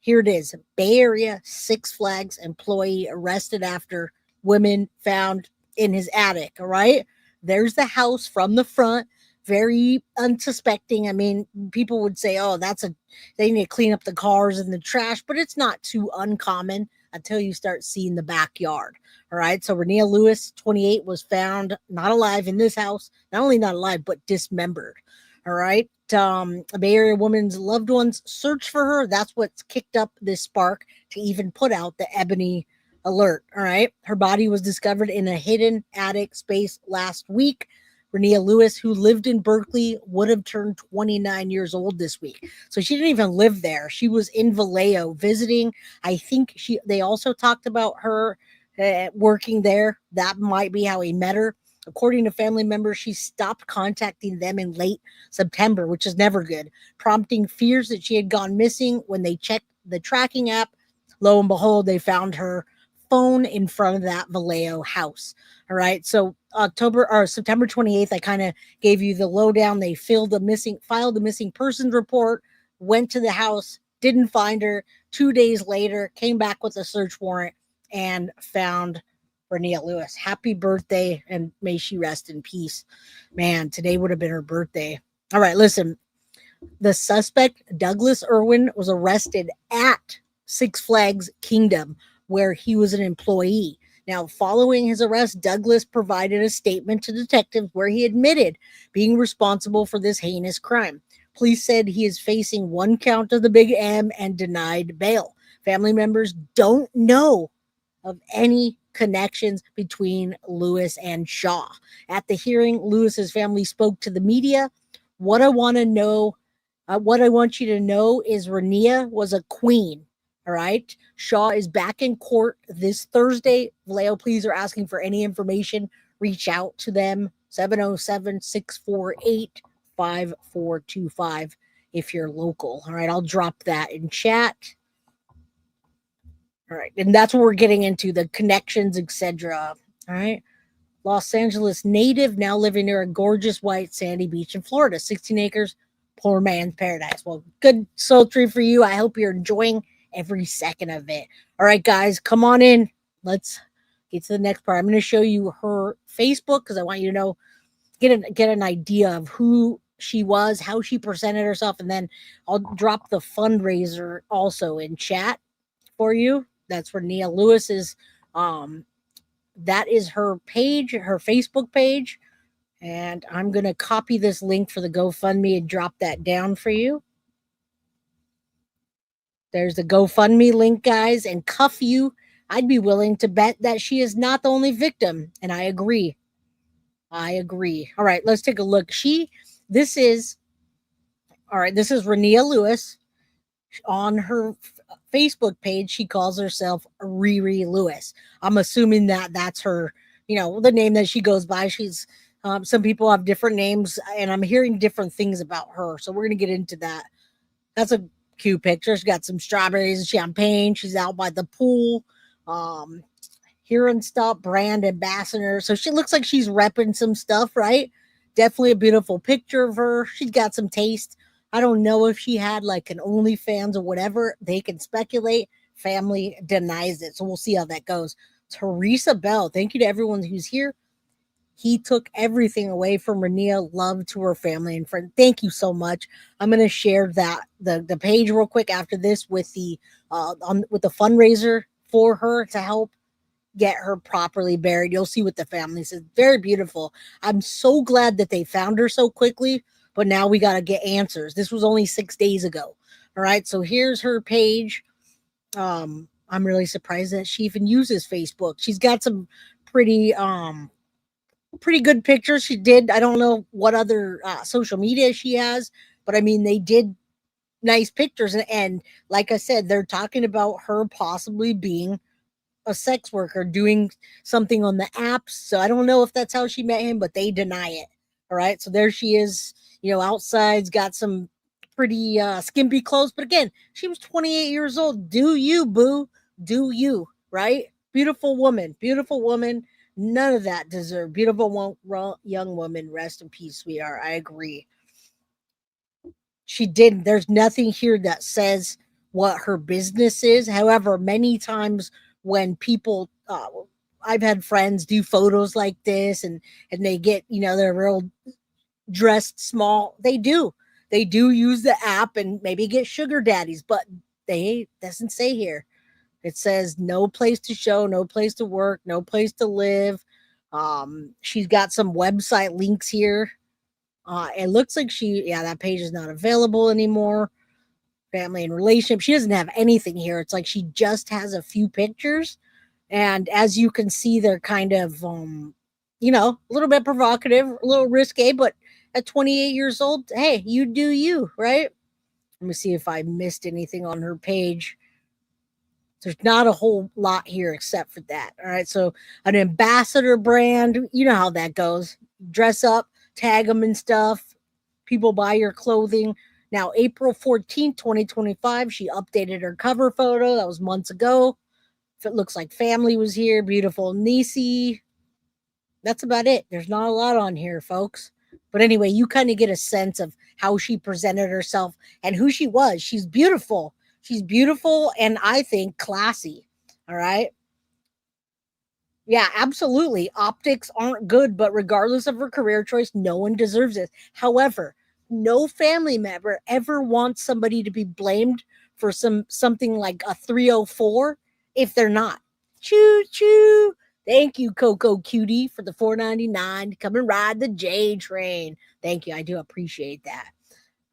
Here it is. Bay Area Six Flags employee arrested after women found in his attic. All right. There's the house from the front. Very unsuspecting. I mean, people would say, oh, they need to clean up the cars and the trash, but it's not too uncommon until you start seeing the backyard. All right. So Renia Lewis, 28, was found not alive in this house. Not only not alive, but dismembered. All right. A Bay Area woman's loved ones search for her. That's what's kicked up this spark to even put out the Ebony alert. All right. Her body was discovered in a hidden attic space last week. Renia Lewis, who lived in Berkeley, would have turned 29 years old this week. So she didn't even live there. She was in Vallejo visiting. I think they also talked about her working there. That might be how he met her. According to family members, she stopped contacting them in late September, which is never good, prompting fears that she had gone missing. When they checked the tracking app, lo and behold, they found her phone in front of that Vallejo house. All right. So September 28th, I kind of gave you the lowdown. They filed a missing persons report, went to the house, didn't find her. 2 days later, came back with a search warrant and found Renia Lewis. Happy birthday, and may she rest in peace. Man, today would have been her birthday. All right, listen. The suspect, Douglas Irwin, was arrested at Six Flags Kingdom, where he was an employee. Now, following his arrest, Douglas provided a statement to detectives where he admitted being responsible for this heinous crime. Police said he is facing one count of the Big M and denied bail. Family members don't know of any connections between Lewis and Shaw. At the hearing, Lewis's family spoke to the media. What I want you to know is Renia was a queen. All right. Shaw is back in court this Thursday. Vallejo police are asking for any information. Reach out to them. 707-648-5425 if you're local. All right. I'll drop that in chat. All right. And that's what we're getting into, the connections, etc. All right. Los Angeles native, now living near a gorgeous white sandy beach in Florida. 16 acres, poor man's paradise. Well, good sultry for you. I hope you're enjoying every second of it. All right, guys, come on in. Let's get to the next part. I'm going to show you her Facebook because I want you to know, get an idea of who she was, how she presented herself, and then I'll drop the fundraiser also in chat for you. That's for Renia Lewis's. That is her page, her Facebook page. And I'm going to copy this link for the GoFundMe and drop that down for you. There's the GoFundMe link, guys, and cuff you. I'd be willing to bet that she is not the only victim. And I agree. All right, let's take a look. This is Renia Lewis on her Facebook page, she calls herself Riri Lewis. I'm assuming that that's her, the name that she goes by. She's some people have different names, and I'm hearing different things about her. So we're gonna get into that. That's a cute picture. She's got some strawberries and champagne. She's out by the pool. Um, Here and Stop brand ambassador. So she looks like she's repping some stuff, right? Definitely a beautiful picture of her. She's got some taste. I don't know if she had like an OnlyFans or whatever. They can speculate. Family denies it. So we'll see how that goes. Teresa Bell, thank you to everyone who's here. He took everything away from Renia. Love to her family and friends. Thank you so much. I'm gonna share that the page real quick after this with the with the fundraiser for her to help get her properly buried. You'll see what the family says. Very beautiful. I'm so glad that they found her so quickly, but now we got to get answers. This was only 6 days ago. All right. So here's her page. I'm really surprised that she even uses Facebook. She's got some pretty pretty good pictures. She did. I don't know what other social media she has, but I mean they did nice pictures, and like I said, they're talking about her possibly being a sex worker doing something on the apps. So I don't know if that's how she met him, but they deny it. All right. So there she is, outside's got some pretty skimpy clothes. But again, she was 28 years old. Do you, boo? Do you, right? Beautiful woman. Beautiful woman. None of that deserved. Beautiful young woman. Rest in peace, sweetheart. I agree. She didn't. There's nothing here that says what her business is. However, many times when people, I've had friends do photos like this, and they get, they're real dressed small. They do use the app and maybe get sugar daddies, but they doesn't say here. It says no place to show, no place to work, no place to live. She's got some website links here. It looks like that page is not available anymore. Family and relationship. She doesn't have anything here. It's like she just has a few pictures. And as you can see, they're kind of, a little bit provocative, a little risque, but at 28 years old, hey, you do you, right? Let me see if I missed anything on her page. There's not a whole lot here except for that. All right. So an ambassador brand, you know how that goes. Dress up, tag them and stuff. People buy your clothing. Now, April 14th, 2025, she updated her cover photo. That was months ago. If it looks like family was here, beautiful Nisi. That's about it. There's not a lot on here, folks. But anyway, you kind of get a sense of how she presented herself and who she was. She's beautiful. She's beautiful and I think classy. All right. Yeah, absolutely. Optics aren't good, but regardless of her career choice, no one deserves it. However, no family member ever wants somebody to be blamed for something like a 304 if they're not. Choo choo. Thank you, Coco Cutie, for the $4.99 to come and ride the J train. Thank you. I do appreciate that.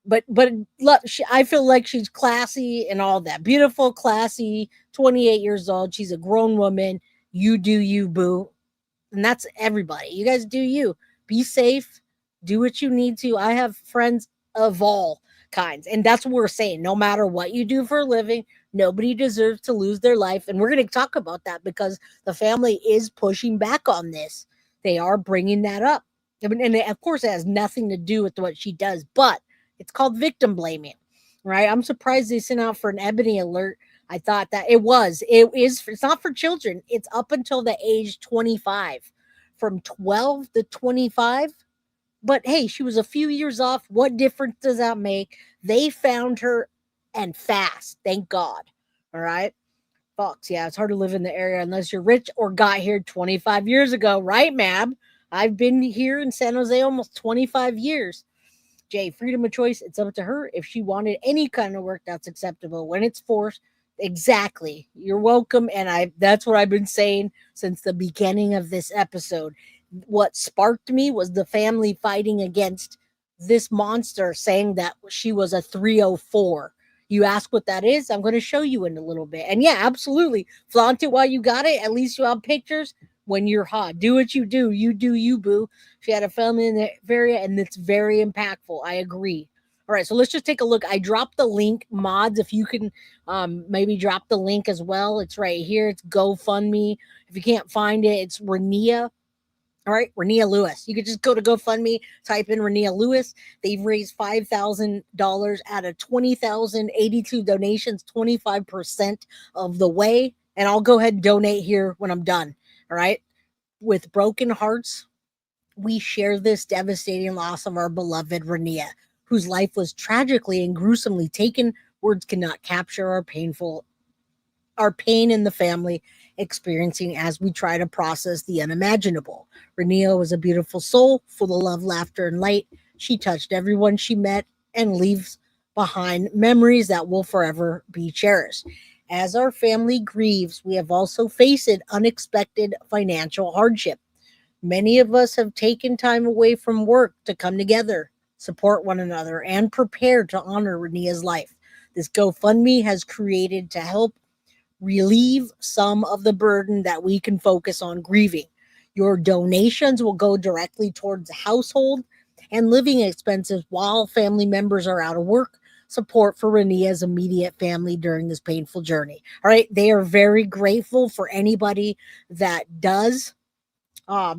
But look, I feel like she's classy and all that. Beautiful, classy, 28 years old. She's a grown woman. You do you, boo. And that's everybody. You guys do you. Be safe. Do what you need to. I have friends of all kinds. And that's what we're saying. No matter what you do for a living, nobody deserves to lose their life. And we're going to talk about that because the family is pushing back on this. They are bringing that up. I mean, and of course, it has nothing to do with what she does, but it's called victim blaming, right? I'm surprised they sent out for an ebony alert. I thought that it's not for children. It's up until the age 25, from 12 to 25. But hey, she was a few years off. What difference does that make? They found her and fast. Thank God. All right. Fox, yeah, it's hard to live in the area unless you're rich or got here 25 years ago, right, Mab? I've been here in San Jose almost 25 years. Jay, freedom of choice, it's up to her. If she wanted any kind of work, that's acceptable. When it's forced, exactly. You're welcome. And that's what I've been saying since the beginning of this episode. What sparked me was the family fighting against this monster saying that she was a 304. You ask what that is, I'm going to show you in a little bit. And yeah, absolutely. Flaunt it while you got it. At least you have pictures when you're hot. Do what you do. You do you, boo. She had a family in the area, and it's very impactful. I agree. All right, so let's just take a look. I dropped the link, mods. If you can maybe drop the link as well. It's right here. It's GoFundMe. If you can't find it, it's Renia. All right, Renia Lewis. You could just go to GoFundMe, type in Renia Lewis. They've raised $5,000 out of 20,082 donations, 25% of the way. And I'll go ahead and donate here when I'm done. All right. With broken hearts, we share this devastating loss of our beloved Renia, whose life was tragically and gruesomely taken. Words cannot capture our pain in the family experiencing as we try to process the unimaginable. Renia was a beautiful soul, full of love, laughter, and light. She touched everyone she met and leaves behind memories that will forever be cherished. As our family grieves, we have also faced unexpected financial hardship. Many of us have taken time away from work to come together, support one another, and prepare to honor Renia's life. This GoFundMe has created to help relieve some of the burden that we can focus on grieving. Your donations will go directly towards household and living expenses while family members are out of work. Support for Renia's immediate family during this painful journey. All right. They are very grateful for anybody that does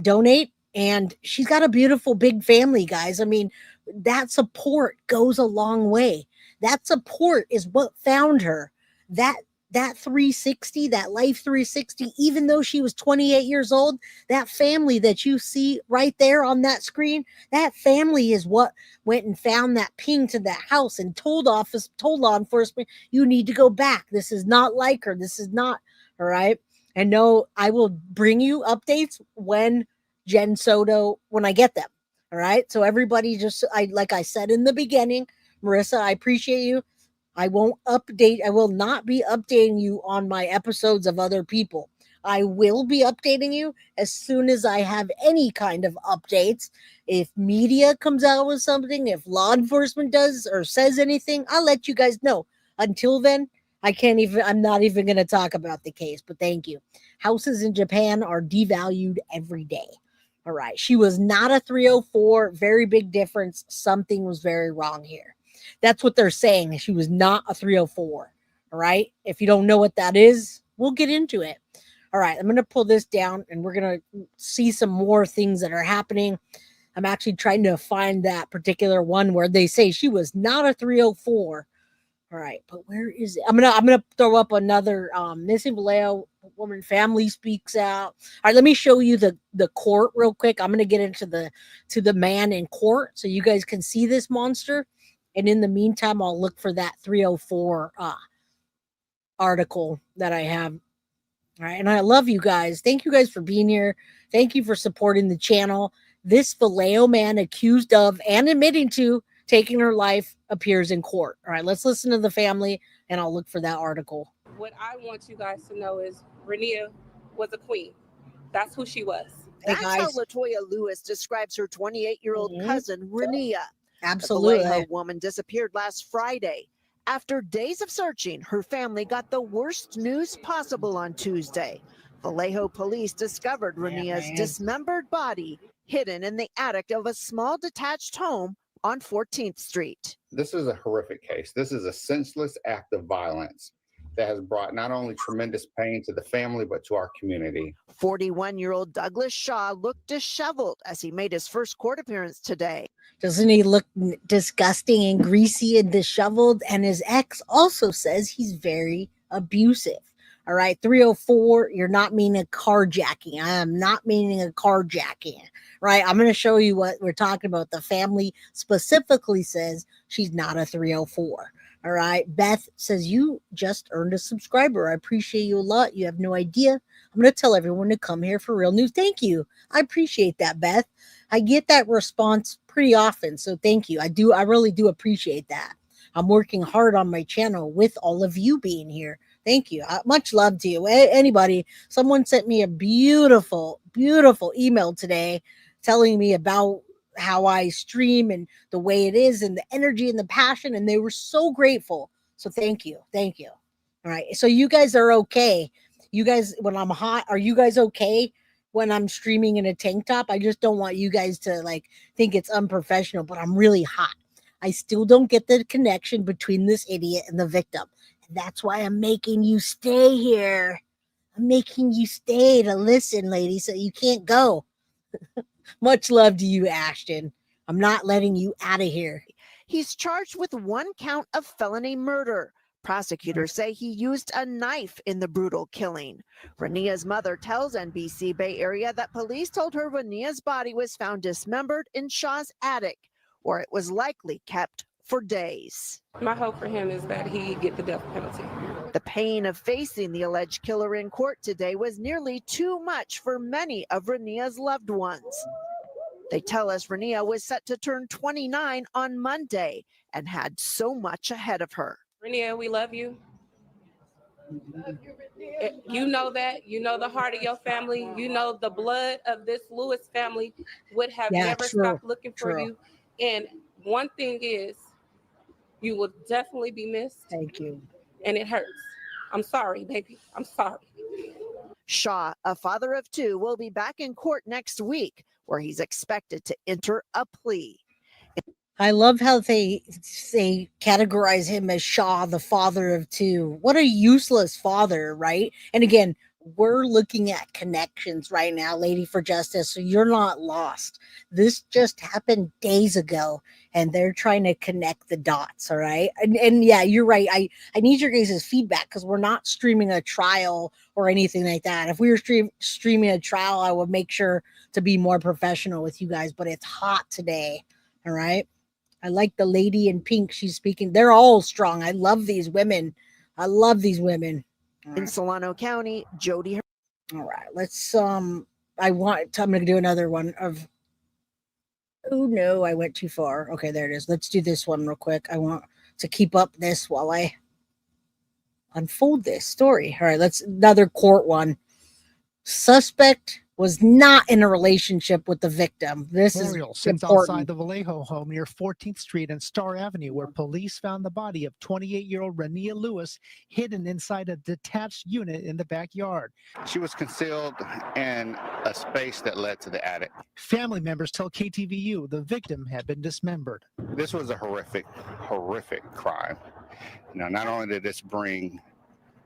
donate. And she's got a beautiful big family, guys. I mean, that support goes a long way. That support is what found her. That that 360, that life 360, even though she was 28 years old, that family that you see right there on that screen, that family is what went and found that ping to that house and told law enforcement, you need to go back. This is not like her. This is not, all right. And no, I will bring you updates when when I get them. All right. So everybody like I said in the beginning, Marissa, I appreciate you. I will not be updating you on my episodes of other people. I will be updating you as soon as I have any kind of updates. If media comes out with something, if law enforcement does or says anything, I'll let you guys know. Until then, I'm not even going to talk about the case, but thank you. Houses in Japan are devalued every day. All right. She was not a 304. Very big difference. Something was very wrong here. That's what they're saying. She was not a 304. All right. If you don't know what that is, we'll get into it. All right. I'm going to pull this down and we're going to see some more things that are happening. I'm actually trying to find that particular one where they say she was not a 304. All right, but where is it? I'm gonna throw up another missing Vallejo woman family speaks out. All right, let me show you the court real quick. I'm gonna get into the man in court so you guys can see this monster. And in the meantime, I'll look for that 304 article that I have. All right, and I love you guys. Thank you guys for being here. Thank you for supporting the channel. This Vallejo man accused of and admitting to taking her life appears in court. All right, let's listen to the family and I'll look for that article. What I want you guys to know is Renia was a queen. That's who she was. Hey, That's guys. how Latoya Lewis describes her 28-year-old cousin, Renia. Absolutely. The Vallejo woman disappeared last Friday. After days of searching, her family got the worst news possible on Tuesday. Vallejo police discovered Renia's dismembered body hidden in the attic of a small detached home on 14th Street. This is a horrific case. This is a senseless act of violence that has brought not only tremendous pain to the family, but to our community. 41-year-old Douglas Shaw looked disheveled as he made his first court appearance today. Doesn't he look disgusting and greasy and disheveled? And his ex also says he's very abusive. All right, 304, you're not meaning a carjacking. I am not meaning a carjacking. Right, I'm going to show you what we're talking about. The family specifically says she's not a 304. All right, Beth says you just earned a subscriber. I appreciate you a lot. You have no idea. I'm going to tell everyone to come here for real news. Thank you. I appreciate that, Beth. I get that response pretty often, so thank you. I really do appreciate that. I'm working hard on my channel with all of you being here. Thank you. Much love to you. Anybody, someone sent me a beautiful, beautiful email today telling me about how I stream and the way it is and the energy and the passion. And they were so grateful. So thank you. Thank you. All right. So you guys are okay. You guys, when I'm hot, are you guys okay when I'm streaming in a tank top? I just don't want you guys to like think it's unprofessional, but I'm really hot. I still don't get the connection between this idiot and the victim. And that's why I'm making you stay here. I'm making you stay to listen, lady, so you can't go. Much love to you, Ashton. I'm not letting you out of here. He's charged with 1 count of felony murder. Prosecutors say he used a knife in the brutal killing. Renia's mother tells NBC Bay Area that police told her Renia's body was found dismembered in Shaw's attic, where it was likely kept for days. My hope for him is that he get the death penalty. The pain of facing the alleged killer in court today was nearly too much for many of Renia's loved ones. They tell us Renia was set to turn 29 on Monday and had so much ahead of her. Renia, we love you. You know that. You know the heart of your family. You know the blood of this Lewis family would have never stopped looking for you. And one thing is, you will definitely be missed. Thank you. And it hurts. I'm sorry, baby. I'm sorry. Shaw, a father of 2, will be back in court next week, where he's expected to enter a plea. I love how they categorize him as Shaw, the father of 2. What a useless father, right? And again, we're looking at connections right now, Lady for Justice, so you're not lost. This just happened days ago, and they're trying to connect the dots, all right? And yeah, you're right. I need your guys' feedback because we're not streaming a trial or anything like that. If we were streaming a trial, I would make sure to be more professional with you guys, but it's hot today, all right? I like the lady in pink. She's speaking. They're all strong. I love these women. I love these women. In Solano County, Jody. All right, let's I'm gonna do another one of. Oh no, I went too far. Okay, there it is. Let's do this one real quick. I want to keep up this while I unfold this story. All right, let's another court one. Suspect was not in a relationship with the victim. This Memorial is sits important. outside the Vallejo home near 14th Street and Star Avenue, where police found the body of 28-year-old Renia Lewis hidden inside a detached unit in the backyard. She was concealed in a space that led to the attic. Family members tell KTVU the victim had been dismembered. This was a horrific crime. Not only did this bring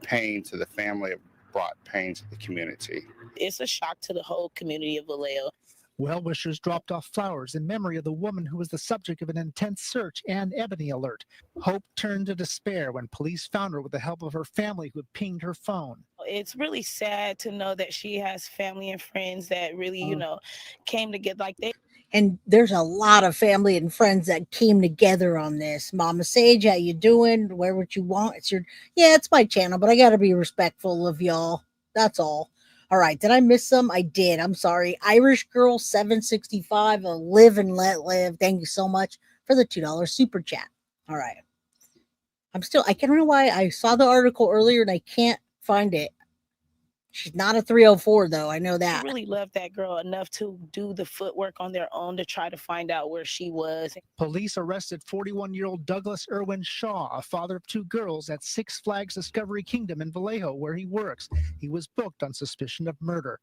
pain to the family, it brought pain to the community. It's a shock to the whole community of Vallejo. Well-wishers dropped off flowers in memory of the woman who was the subject of an intense search and ebony alert. Hope turned to despair when police found her with the help of her family who had pinged her phone. It's really sad to know that she has family and friends that really, came together. Like they. And there's a lot of family and friends that came together on this. Mama Sage, how you doing? Wear what you want. It's my channel, but I got to be respectful of y'all. That's all. All right. Did I miss some? I did. I'm sorry. Irish Girl 765, live and let live. Thank you so much for the $2 super chat. All right. I can't remember why I saw the article earlier and I can't find it. She's not a 304 though. I know that. I really loved that girl enough to do the footwork on their own to try to find out where she was. Police arrested 41-year-old Douglas Irwin Shaw, a father of 2 girls, at Six Flags Discovery Kingdom in Vallejo, where he works. He was booked on suspicion of murder.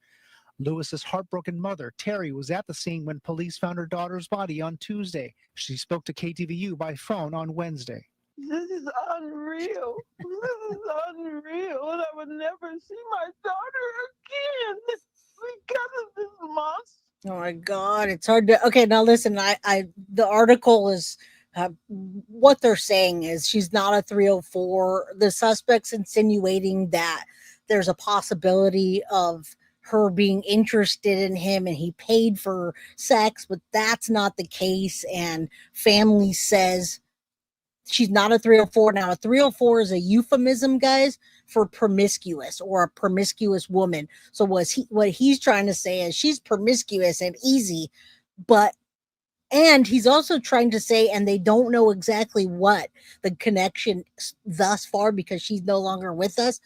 Lewis's heartbroken mother, Terry, was at the scene when police found her daughter's body on Tuesday. She spoke to KTVU by phone on Wednesday. This is unreal. This is unreal. And I would never see my daughter again because of this monster. Oh my God, it's hard to. Okay, now listen. The article is what they're saying is she's not a 304. The suspect's insinuating that there's a possibility of her being interested in him and he paid for sex, but that's not the case. And family says she's not a 304. Now, a 304 is a euphemism, guys, for promiscuous or a promiscuous woman. So what he's trying to say is she's promiscuous and easy, and he's also trying to say, and they don't know exactly what the connection thus far because she's no longer with us.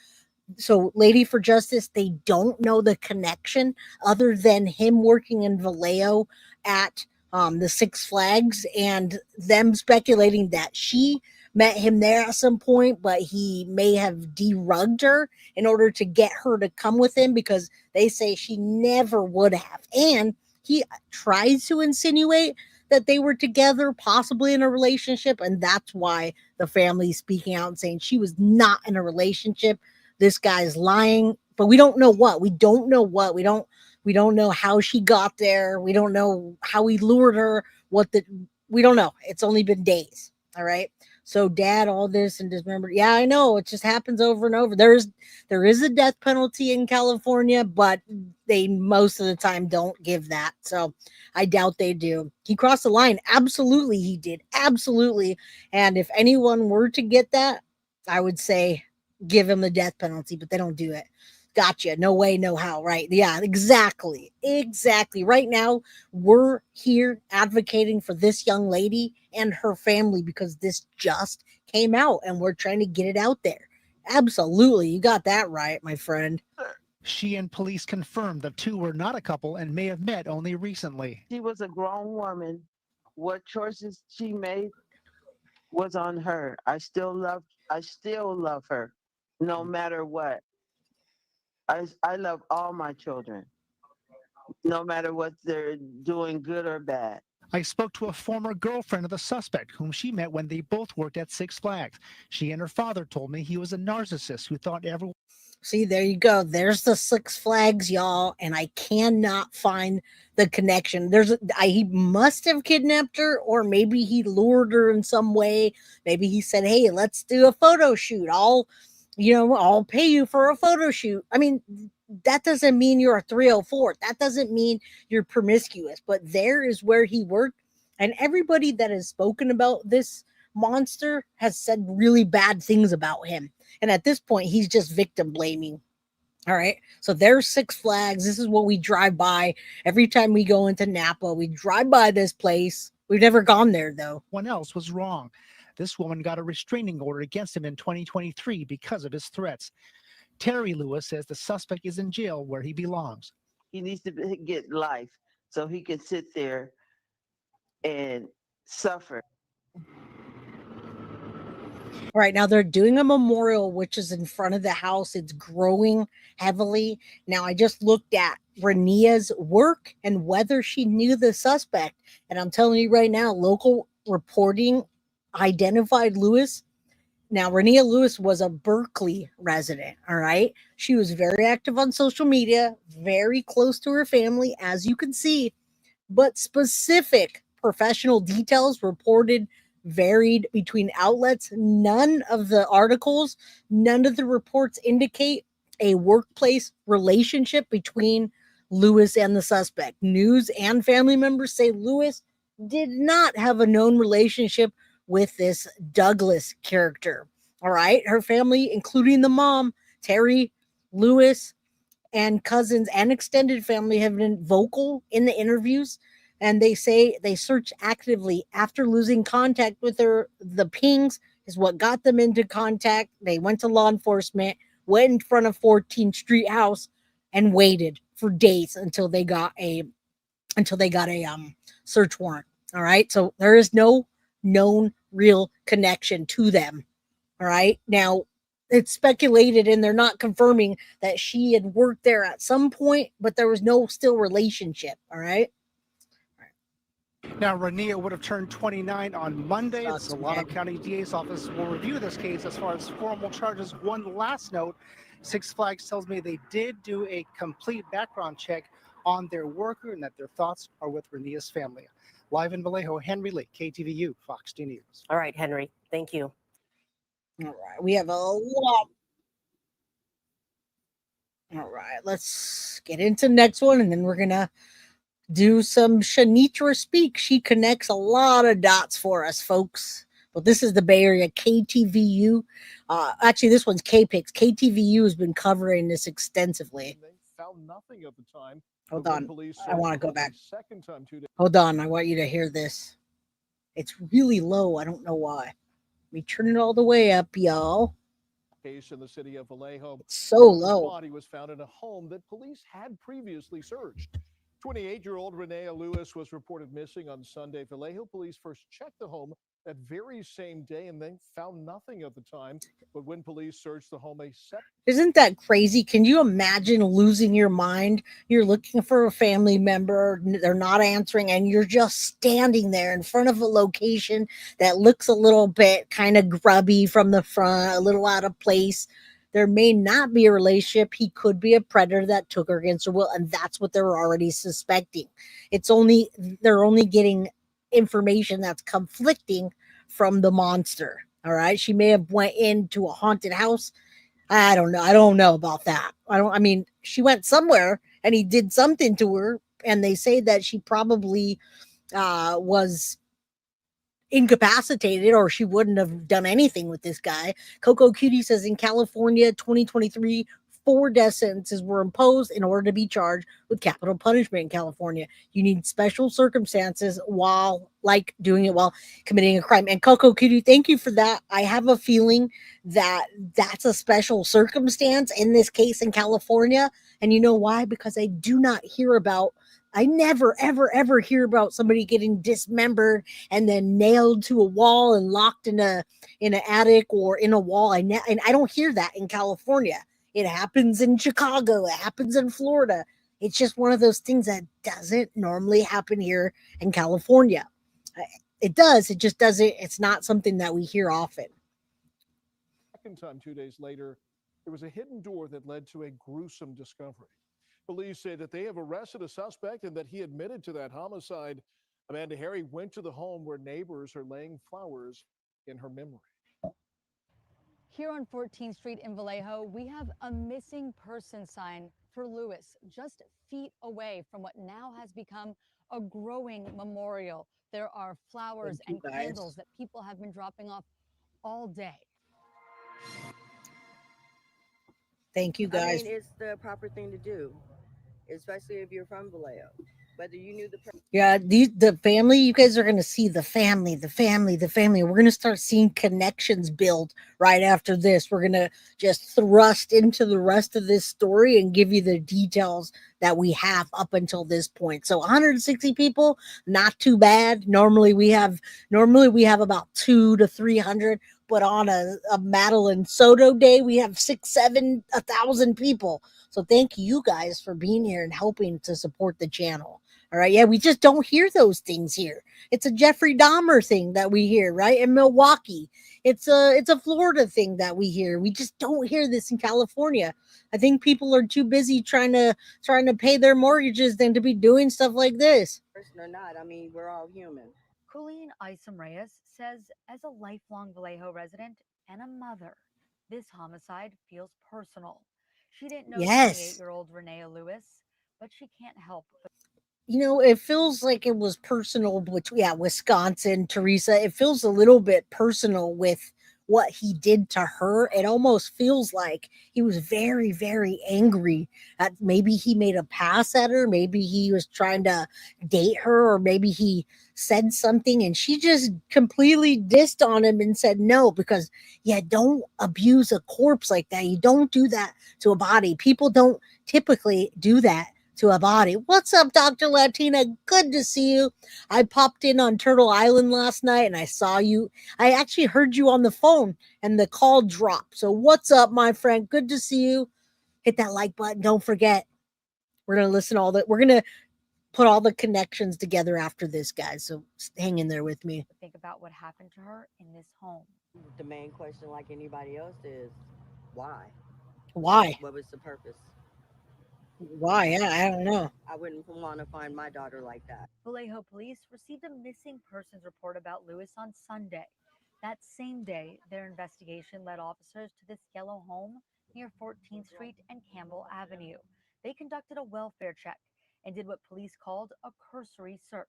So, Lady for Justice, they don't know the connection other than him working in Vallejo at the Six Flags and them speculating that she met him there at some point, but he may have derugged her in order to get her to come with him because they say she never would have. And he tries to insinuate that they were together, possibly in a relationship, and that's why the family is speaking out and saying she was not in a relationship. This guy's lying, but we don't know what. We don't know what. We don't know how she got there. We don't know how he lured her. What the we don't know. It's only been days. All right. So dad, all this and dismember. Yeah, I know. It just happens over and over. There is a death penalty in California, but they most of the time don't give that. So I doubt they do. He crossed the line. Absolutely, he did. Absolutely. And if anyone were to get that, I would say give him the death penalty, but they don't do it. Gotcha. No way, no how. Right. Yeah, exactly. Exactly. Right now, we're here advocating for this young lady and her family because this just came out and we're trying to get it out there. Absolutely. You got that right, my friend. She and police confirmed the two were not a couple and may have met only recently. She was a grown woman. What choices she made was on her. I still love her no matter what. I love all my children, no matter what they're doing, good or bad. I spoke to a former girlfriend of the suspect whom she met when they both worked at Six Flags. She and her father told me he was a narcissist who thought everyone. See, there you go. There's the Six Flags, y'all, and I cannot find the connection. He must have kidnapped her, or maybe he lured her in some way. Maybe he said, "Hey, let's do a photo shoot. I'll pay you for a photo shoot." I mean, that doesn't mean you're a 304. That doesn't mean you're promiscuous. But there is where he worked, and everybody that has spoken about this monster has said really bad things about him. And at this point, he's just victim blaming. All right. So there's Six Flags. This is what we drive by every time we go into Napa. We drive by this place. We've never gone there, though. One else was wrong. This woman got a restraining order against him in 2023 because of his threats. Terry Lewis says the suspect is in jail where he belongs. He needs to get life so he can sit there and suffer. Right now, they're doing a memorial, which is in front of the house. It's growing heavily. Now, I just looked at Renia's work and whether she knew the suspect. And I'm telling you right now, local reporting identified Lewis. Now, Renia Lewis was a Berkeley resident. All right. She was very active on social media, very close to her family, as you can see, but specific professional details reported varied between outlets. None of the articles, none of the reports indicate a workplace relationship between Lewis and the suspect. News and family members say Lewis did not have a known relationship with this Douglas character. All right. Her family, including the mom, Terry Lewis, and cousins and extended family have been vocal in the interviews, and they say they searched actively after losing contact with her. The pings is what got them into contact. They went to law enforcement, went in front of 14th Street House, and waited for days until they got a search warrant. All right, so there is no known real connection to them. All right, now it's speculated and they're not confirming that she had worked there at some point, but there was no still relationship. All right. Now, Renia would have turned 29 on Monday. The Sucks, Solano man. County DA's office will review this case as far as formal charges. One last note, Six Flags tells me they did do a complete background check on their worker and that their thoughts are with Renia's family. Live in Vallejo, Henry Lee, KTVU, Fox 2 News. All right, Henry. Thank you. All right. We have a lot. All right. Let's get into the next one and then we're going to do some Shanitra Speak. She connects a lot of dots for us, folks. But this is the Bay Area KTVU. Actually, this one's KPIX. KTVU has been covering this extensively. They found nothing at the time. Hold But when on. police I want to searched go for back. the second time 2 days Hold on. I want you to hear this. It's really low. I don't know why. Let me turn it all the way up, y'all. case in the city of Vallejo. It's so The woman's low. body was found in a home that police had previously searched. 28-year-old Renia Lewis was reported missing on Sunday. Vallejo police first checked the home that very same day, and they found nothing at the time. But when police searched the home, a septic Isn't that crazy? Can you imagine losing your mind? You're looking for a family member, they're not answering, and you're just standing there in front of a location that looks a little bit kind of grubby from the front, a little out of place. There may not be a relationship. He could be a predator that took her against her will, and that's what they're already suspecting. It's only they're only getting information that's conflicting from the monster. All right, she may have went into a haunted house. I don't know. I don't know about that. I mean, she went somewhere and he did something to her, and they say that she probably was incapacitated or she wouldn't have done anything with this guy. Coco Cutie says in California 2023, 4 death sentences were imposed in order to be charged with capital punishment in California. You need special circumstances while like doing it while committing a crime. And Coco Cutie, thank you for that. I have a feeling that that's a special circumstance in this case in California. And you know why? Because I never, ever, ever hear about somebody getting dismembered and then nailed to a wall and locked in an attic or in a wall. And I don't hear that in California. It happens in Chicago. It happens in Florida. It's just one of those things that doesn't normally happen here in California. It does. It just doesn't. It's not something that we hear often. second time 2 days later, there was a hidden door that led to a gruesome discovery. Police say that they have arrested a suspect and that he admitted to that homicide. Amanda Harry went to the home where neighbors are laying flowers in her memory. Here on 14th Street in Vallejo, we have a missing person sign for Lewis, just feet away from what now has become a growing memorial. There are flowers and candles that people have been dropping off all day. Thank you, guys. I mean, it's the proper thing to do, especially if you're from Vallejo. Whether you knew the Yeah, the family, you guys are gonna see the family, the family, the family. We're gonna start seeing connections build right after this. We're gonna just thrust into the rest of this story and give you the details that we have up until this point. So 160 people, not too bad. Normally we have about 2 to 300, but on a Madeline Soto day, we have 1,000 people. So thank you guys for being here and helping to support the channel. All right. Yeah, we just don't hear those things here. It's a Jeffrey Dahmer thing that we hear, right? In Milwaukee. It's a Florida thing that we hear. We just don't hear this in California. I think people are too busy trying to pay their mortgages than to be doing stuff like this. person or not, I mean, we're all human. Colleen Isom Reyes says, as a lifelong Vallejo resident and a mother, this homicide feels personal. She didn't know Yes. 28-year-old Renia Lewis, but she can't help but It feels like it was personal, which, yeah, Wisconsin, Teresa. It feels a little bit personal with what he did to her. It almost feels like he was very, very angry at maybe he made a pass at her, maybe he was trying to date her, or maybe he said something and she just completely dissed on him and said no, because yeah, don't abuse a corpse like that. You don't do that to a body. People don't typically do that to a body. What's up, Dr. Latina? Good to see you. I popped in on Turtle Island last night and I saw you. I actually heard you on the phone and the call dropped. So, what's up, my friend? Good to see you. Hit that like button. Don't forget. We're going to we're going to put all the connections together after this, guys. So, hang in there with me. think about what happened to her in this home. The main question, like anybody else, is why? Why? What was the purpose? Why? Yeah, I don't know. I wouldn't want to find my daughter like that. Vallejo police received a missing persons report about Lewis on Sunday. That same day, their investigation led officers to this yellow home near 14th Street and Campbell Avenue. They conducted a welfare check and did what police called a cursory search,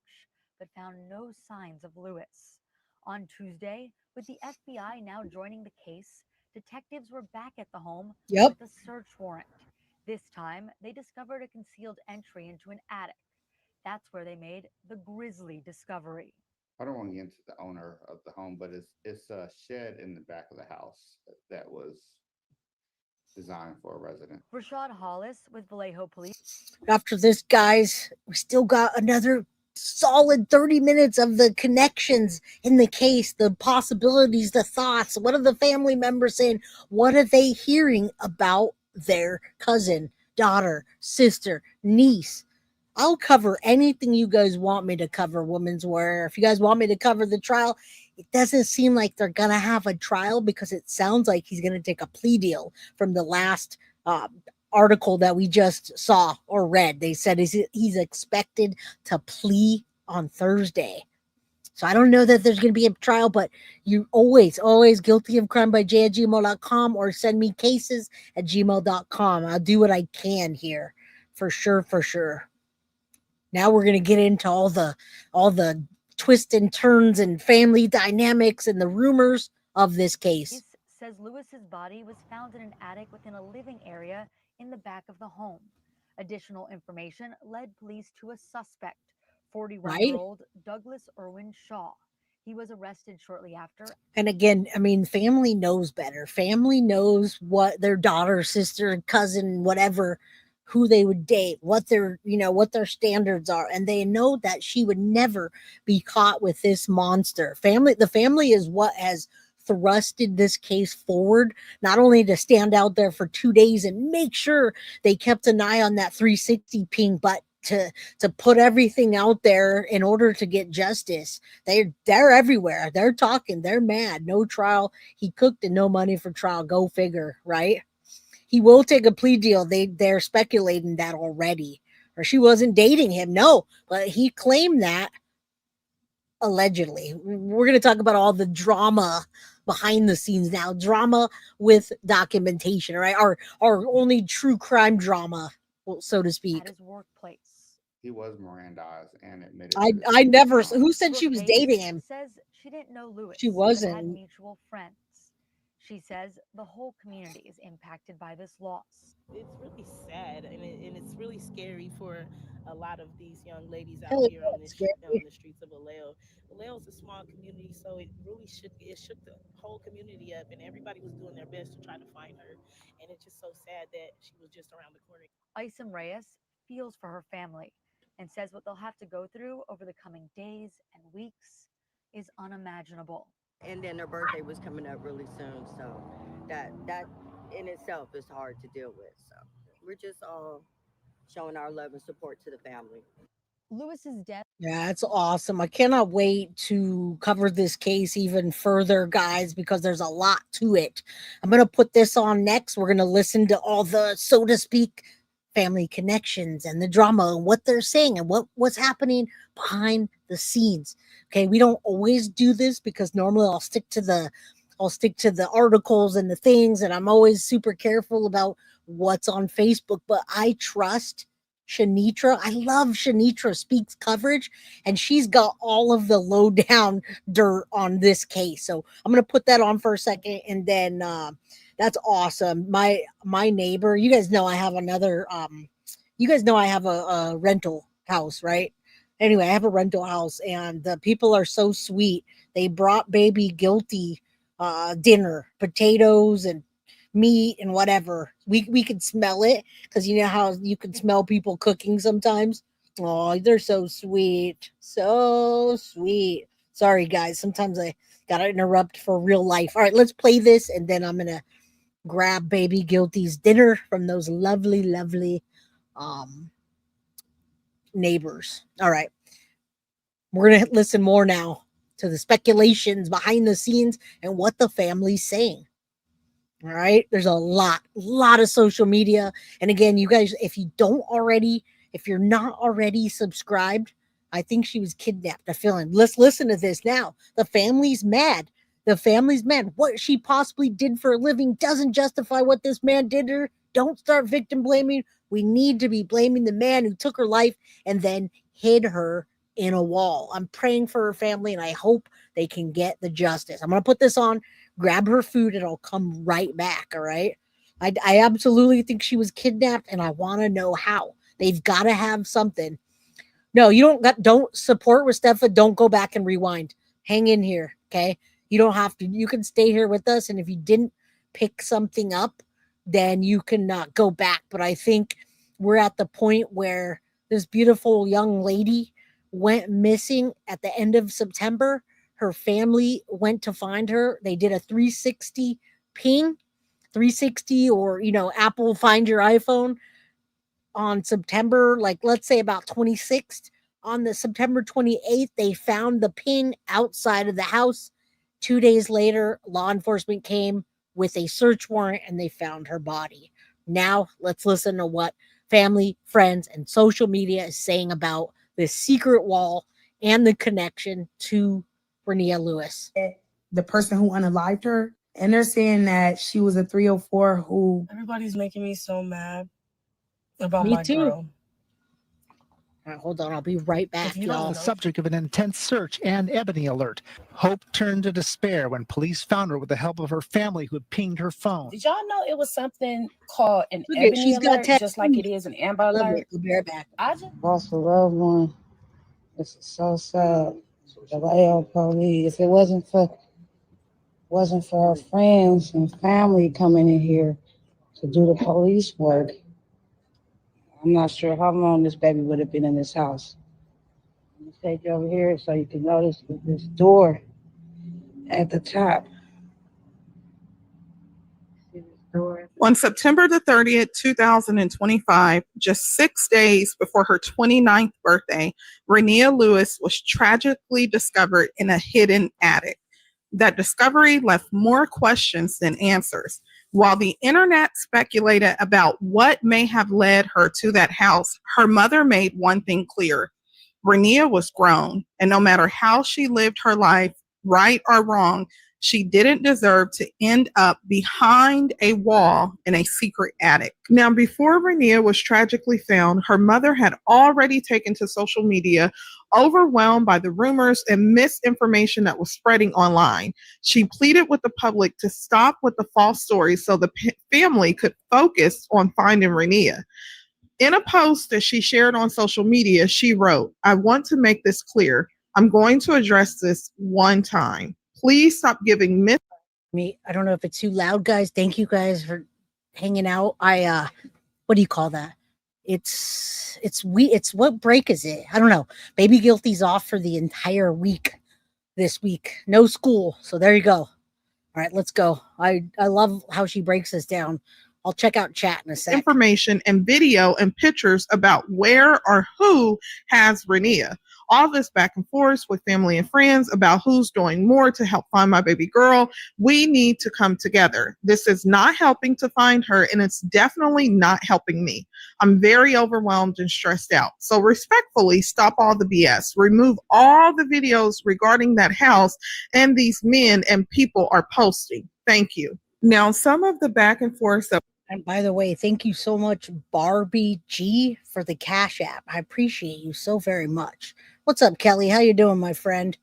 but found no signs of Lewis. On Tuesday, with the FBI now joining the case, detectives were back at the home Yep. with a search warrant. This time, they discovered a concealed entry into an attic. That's where they made the grisly discovery. I don't want to get into the owner of the home, but it's a shed in the back of the house that was designed for a resident. Rashad Hollis with Vallejo Police. After this, guys, we still got another solid 30 minutes of the connections in the case, the possibilities, the thoughts. What are the family members saying? What are they hearing about their cousin, daughter, sister, niece? I'll cover anything you guys want me to cover, Women's Wear. If you guys want me to cover the trial, it doesn't seem like they're going to have a trial because it sounds like he's going to take a plea deal from the last uh, article that we just saw or read. They said he's expected to plea on Thursday. So I don't know that there's going to be a trial, but you always guilty of crime by j@gmail.com or send me cases at gmail.com. I'll do what I can here for sure, for sure. Now we're going to get into all the twists and turns and family dynamics and the rumors of this case. Police says Lewis's body was found in an attic within a living area in the back of the home. Additional information led police to a suspect, 41-year-old Douglas Irwin Shaw. He was arrested shortly after. And again, I mean, family knows better. Family knows what their daughter, sister, cousin, whatever, who they would date, what their standards are, and they know that she would never be caught with this monster. The family is what has thrusted this case forward, not only to stand out there for 2 days and make sure they kept an eye on that 360 ping, but to put everything out there in order to get justice. They're everywhere. They're talking. They're mad. No trial. He cooked and no money for trial. Go figure, right? He will take a plea deal. They're speculating that already. Or she wasn't dating him. No, but he claimed that allegedly. We're going to talk about all the drama behind the scenes now. Drama with documentation, right? Our only true crime drama, so to speak. At his workplace. He was Mirandized and admitted. I never. Who said she was dating him? Says she didn't know Lewis. She But had wasn't. mutual friends. She says the whole community is impacted by this loss. It's really sad and it's really scary for a lot of these young ladies out Hell here yeah, on it's the streets of Vallejo. Vallejo is a small community, so it shook the whole community up, and everybody was doing their best to try to find her. And it's just so sad that she was just around the corner. Isom Reyes feels for her family and says what they'll have to go through over the coming days and weeks is unimaginable. And then her birthday was coming up really soon, so that in itself is hard to deal with. So we're just all showing our love and support to the family. Lewis's death. Yeah, it's awesome. I cannot wait to cover this case even further, guys, because there's a lot to it. I'm going to put this on next. We're going to listen to all the, so to speak, family connections and the drama and what they're saying and what's happening behind the scenes. Okay, we don't always do this because normally I'll stick to the articles and the things, and I'm always super careful about what's on Facebook, but I trust Shanitra. I love Shanitra Speaks coverage, and she's got all of the lowdown dirt on this case. So I'm gonna put that on for a second, and then that's awesome. My neighbor, you guys know I have a rental house, right? Anyway, I have a rental house, and the people are so sweet. They brought baby Guilty dinner, potatoes and meat and whatever. We could smell it because you know how you can smell people cooking sometimes. Oh, they're so sweet. So sweet. Sorry, guys. Sometimes I gotta interrupt for real life. All right, let's play this, and then I'm gonna grab baby Guilty's dinner from those lovely, lovely neighbors. All right. We're going to listen more now to the speculations behind the scenes and what the family's saying. All right. There's a lot of social media. And again, you guys, if you're not already subscribed, I think she was kidnapped. I feel him. Let's listen to this now. The family's mad. What she possibly did for a living doesn't justify what this man did to her. Don't start victim blaming. We need to be blaming the man who took her life and then hid her in a wall. I'm praying for her family, and I hope they can get the justice. I'm going to put this on, grab her food, and I'll come right back. All right. I absolutely think she was kidnapped, and I want to know how. They've got to have something. No, you don't support with Stefa. Don't go back and rewind. Hang in here. Okay. You don't have to. You can stay here with us. And if you didn't pick something up, then you can go back. But I think we're at the point where this beautiful young lady went missing at the end of September. Her family went to find her. They did a 360 ping, 360, or Apple Find Your iPhone on September, like let's say about 26th. On the September 28th, they found the pin outside of the house. 2 days later, law enforcement came with a search warrant and they found her body. Now, let's listen to what family, friends, and social media is saying about this secret wall and the connection to Renia Lewis. The person who unalived her, and they're saying that she was a 304 who. Everybody's making me so mad about Me my too. girl. All right, hold on, I'll be right back, y'all. The subject of an intense search and Ebony alert. Hope turned to despair when police found her with the help of her family who had pinged her phone. Did y'all know it was something called an Look at, Ebony she's got alert, just like it is an Amber alert? We'll be right back. I just Lost a loved one. It's so sad. The Vallejo police. If it wasn't for our friends and family coming in here to do the police work, I'm not sure how long this baby would have been in this house. Let me take you over here so you can notice this door at the top. See this door? On September the 30th, 2025, just 6 days before her 29th birthday, Renia Lewis was tragically discovered in a hidden attic. That discovery left more questions than answers. While the internet speculated about what may have led her to that house, her mother made one thing clear. Renia was grown, and no matter how she lived her life, right or wrong, she didn't deserve to end up behind a wall in a secret attic. Now, before Renia was tragically found, her mother had already taken to social media, overwhelmed by the rumors and misinformation that was spreading online. She pleaded with the public to stop with the false stories so the family could focus on finding Renia. In a post that she shared on social media, she wrote, "I want to make this clear. I'm going to address this one time. Please stop giving me. I don't know if it's too loud, guys. Thank you guys for hanging out. What do you call that? It's what break is it? I don't know. Baby Guilty's off for the entire week this week. No school. So there you go. All right, let's go. I love how she breaks this down. I'll check out chat in a second. Information and video and pictures about where or who has Renia. All this back and forth with family and friends about who's doing more to help find my baby girl. We need to come together. This is not helping to find her, and it's definitely not helping me. I'm very overwhelmed and stressed out. So respectfully, stop all the BS. Remove all the videos regarding that house and these men and people are posting. Thank you." Now, some of the back and forth of And by the way, thank you so much, Barbie G, for the Cash App. I appreciate you so very much. What's up, Kelly? How you doing, my friend?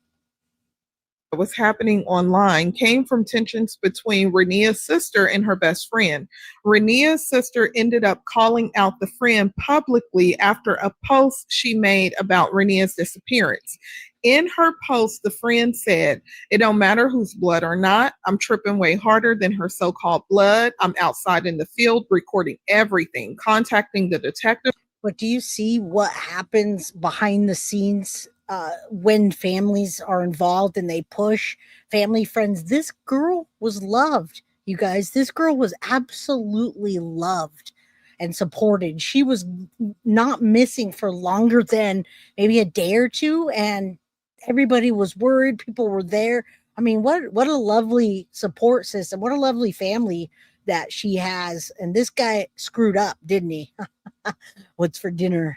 was happening online came from tensions between Renia's sister and her best friend. Renia's sister ended up calling out the friend publicly after a post she made about Renia's disappearance. In her post, the friend said, "It don't matter whose blood or not. I'm tripping way harder than her so-called blood. I'm outside in the field recording everything, contacting the detective." But do you see what happens behind the scenes when families are involved and they push family friends? This girl was loved, you guys. This girl was absolutely loved and supported. She was not missing for longer than maybe a day or two, and everybody was worried. People were there. I mean, what a lovely support system. What a lovely family that she has. And this guy screwed up, didn't he? What's for dinner?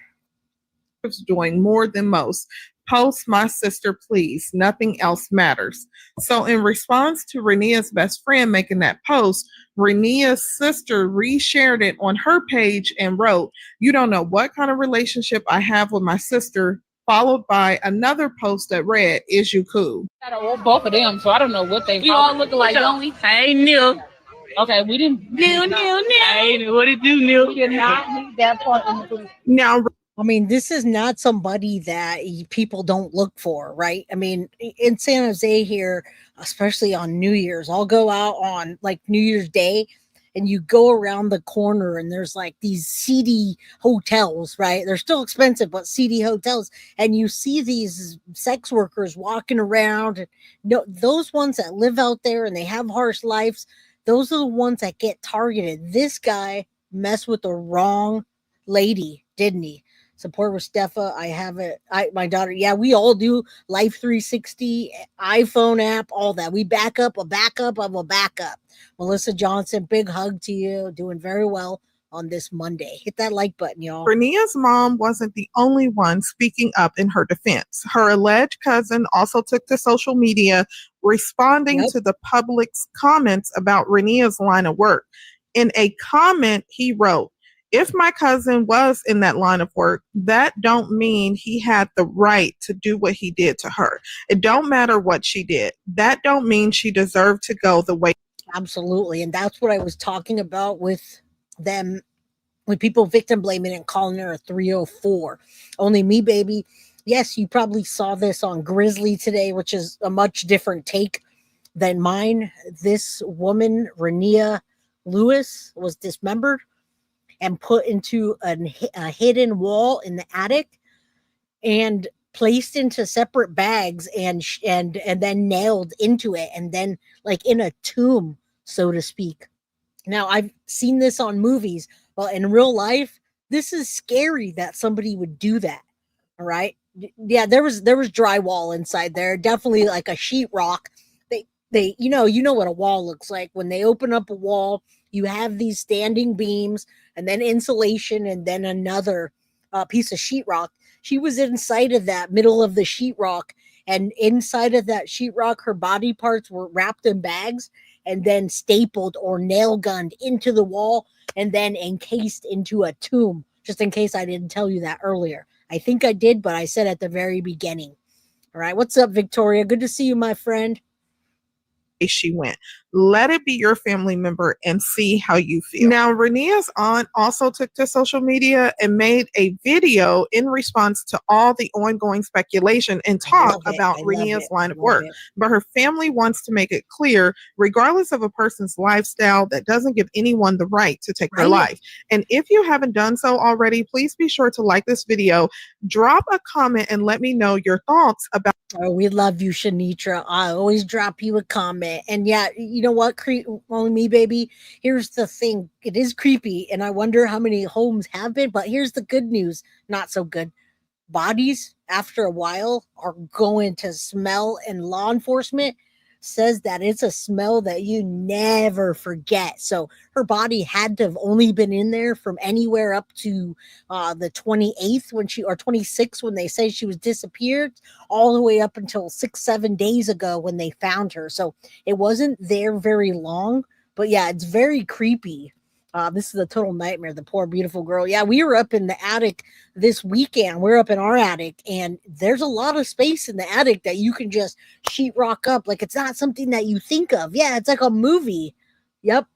Doing more than most. Post my sister, please. Nothing else matters. So in response to Renia's best friend making that post, Renia's sister reshared it on her page and wrote, "You don't know what kind of relationship I have with my sister," followed by another post that read, "Is you cool?" Both of them, so I don't know what they. We all look alike, don't we? Hey, Neil. Okay, we didn't. Neil. Hey, what it do, Neil? You not need that part in the group. Now, I mean, this is not somebody that people don't look for, right? I mean, in San Jose here, especially on New Year's, I'll go out on like New Year's Day and you go around the corner and there's like these seedy hotels, right? They're still expensive, but seedy hotels. And you see these sex workers walking around. And no, those ones that live out there and they have harsh lives, those are the ones that get targeted. This guy messed with the wrong lady, didn't he? Support with Stefa. I have it. My daughter. Yeah, we all do. Life 360, iPhone app, all that. We back up a backup of a backup. Melissa Johnson, big hug to you. Doing very well on this Monday. Hit that like button, y'all. Renia's mom wasn't the only one speaking up in her defense. Her alleged cousin also took to social media responding to the public's comments about Renia's line of work. In a comment, he wrote, "If my cousin was in that line of work, that don't mean he had the right to do what he did to her. It don't matter what she did. That don't mean she deserved to go the way." Absolutely. And that's what I was talking about with them, with people victim blaming and calling her a 304. Only me, baby. Yes, you probably saw this on Grizzly today, which is a much different take than mine. This woman, Renia Lewis, was dismembered and put into a hidden wall in the attic and placed into separate bags and then nailed into it, and then like in a tomb, so to speak. Now, I've seen this on movies, but in real life, this is scary that somebody would do that. All right. Yeah, there was drywall inside there, definitely like a sheetrock. They you know what a wall looks like. When they open up a wall, you have these standing beams and then insulation and then another piece of sheetrock. She was inside of that middle of the sheetrock, and inside of that sheetrock, her body parts were wrapped in bags and then stapled or nail gunned into the wall and then encased into a tomb. Just in case I didn't tell you that earlier. I think I did, but I said at the very beginning. All right. What's up, Victoria? Good to see you, my friend. She went. Let it be your family member and see how you feel. Now, Renia's aunt also took to social media and made a video in response to all the ongoing speculation and talk about Renia's line of work. But her family wants to make it clear, regardless of a person's lifestyle, that doesn't give anyone the right to take their life. And if you haven't done so already, please be sure to like this video, drop a comment, and let me know your thoughts about. Oh, we love you, Shanitra. I always drop you a comment. And yeah, you know what? Only me, baby. Here's the thing. It is creepy, and I wonder how many homes have been, but here's the good news. Not so good. Bodies, after a while, are going to smell, and law enforcement says that it's a smell that you never forget. So her body had to have only been in there from anywhere up to the 28th or 26th when they say she was disappeared, all the way up until 6-7 days ago when they found her. So it wasn't there very long, but yeah, it's very creepy. This is a total nightmare. The poor, beautiful girl. Yeah, we were up in the attic this weekend. We're up in our attic, and there's a lot of space in the attic that you can just sheetrock up. Like, it's not something that you think of. Yeah, it's like a movie. Yep.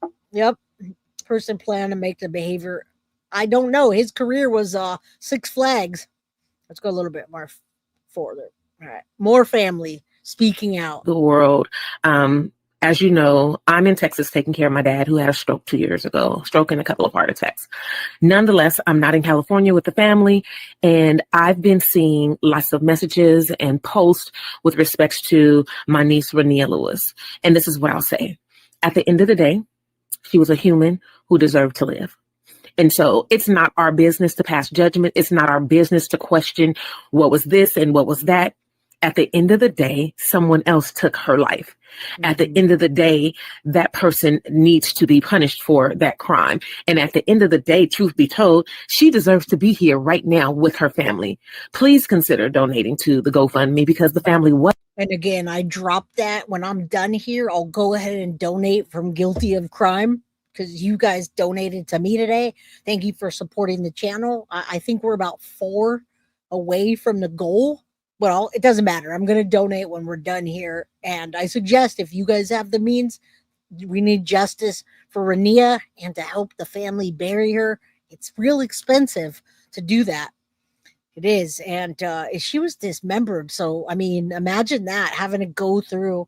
Person planned to make the behavior. I don't know. His career was Six Flags. Let's go a little bit more further. All right. More family speaking out. The world. As you know, I'm in Texas taking care of my dad who had a stroke 2 years ago, stroke and a couple of heart attacks. Nonetheless, I'm not in California with the family, and I've been seeing lots of messages and posts with respect to my niece, Renia Lewis. And this is what I'll say. At the end of the day, she was a human who deserved to live. And so it's not our business to pass judgment. It's not our business to question what was this and what was that. At the end of the day, someone else took her life. At the end of the day, that person needs to be punished for that crime. And at the end of the day, truth be told, she deserves to be here right now with her family. Please consider donating to the GoFundMe because the family was. And again, I dropped that. When I'm done here, I'll go ahead and donate from Guilty of Crime because you guys donated to me today. Thank you for supporting the channel. I think we're about 4 away from the goal. Well, it doesn't matter. I'm going to donate when we're done here. And I suggest if you guys have the means, we need justice for Renia and to help the family bury her. It's real expensive to do that. It is. And she was dismembered. So, I mean, imagine that, having to go through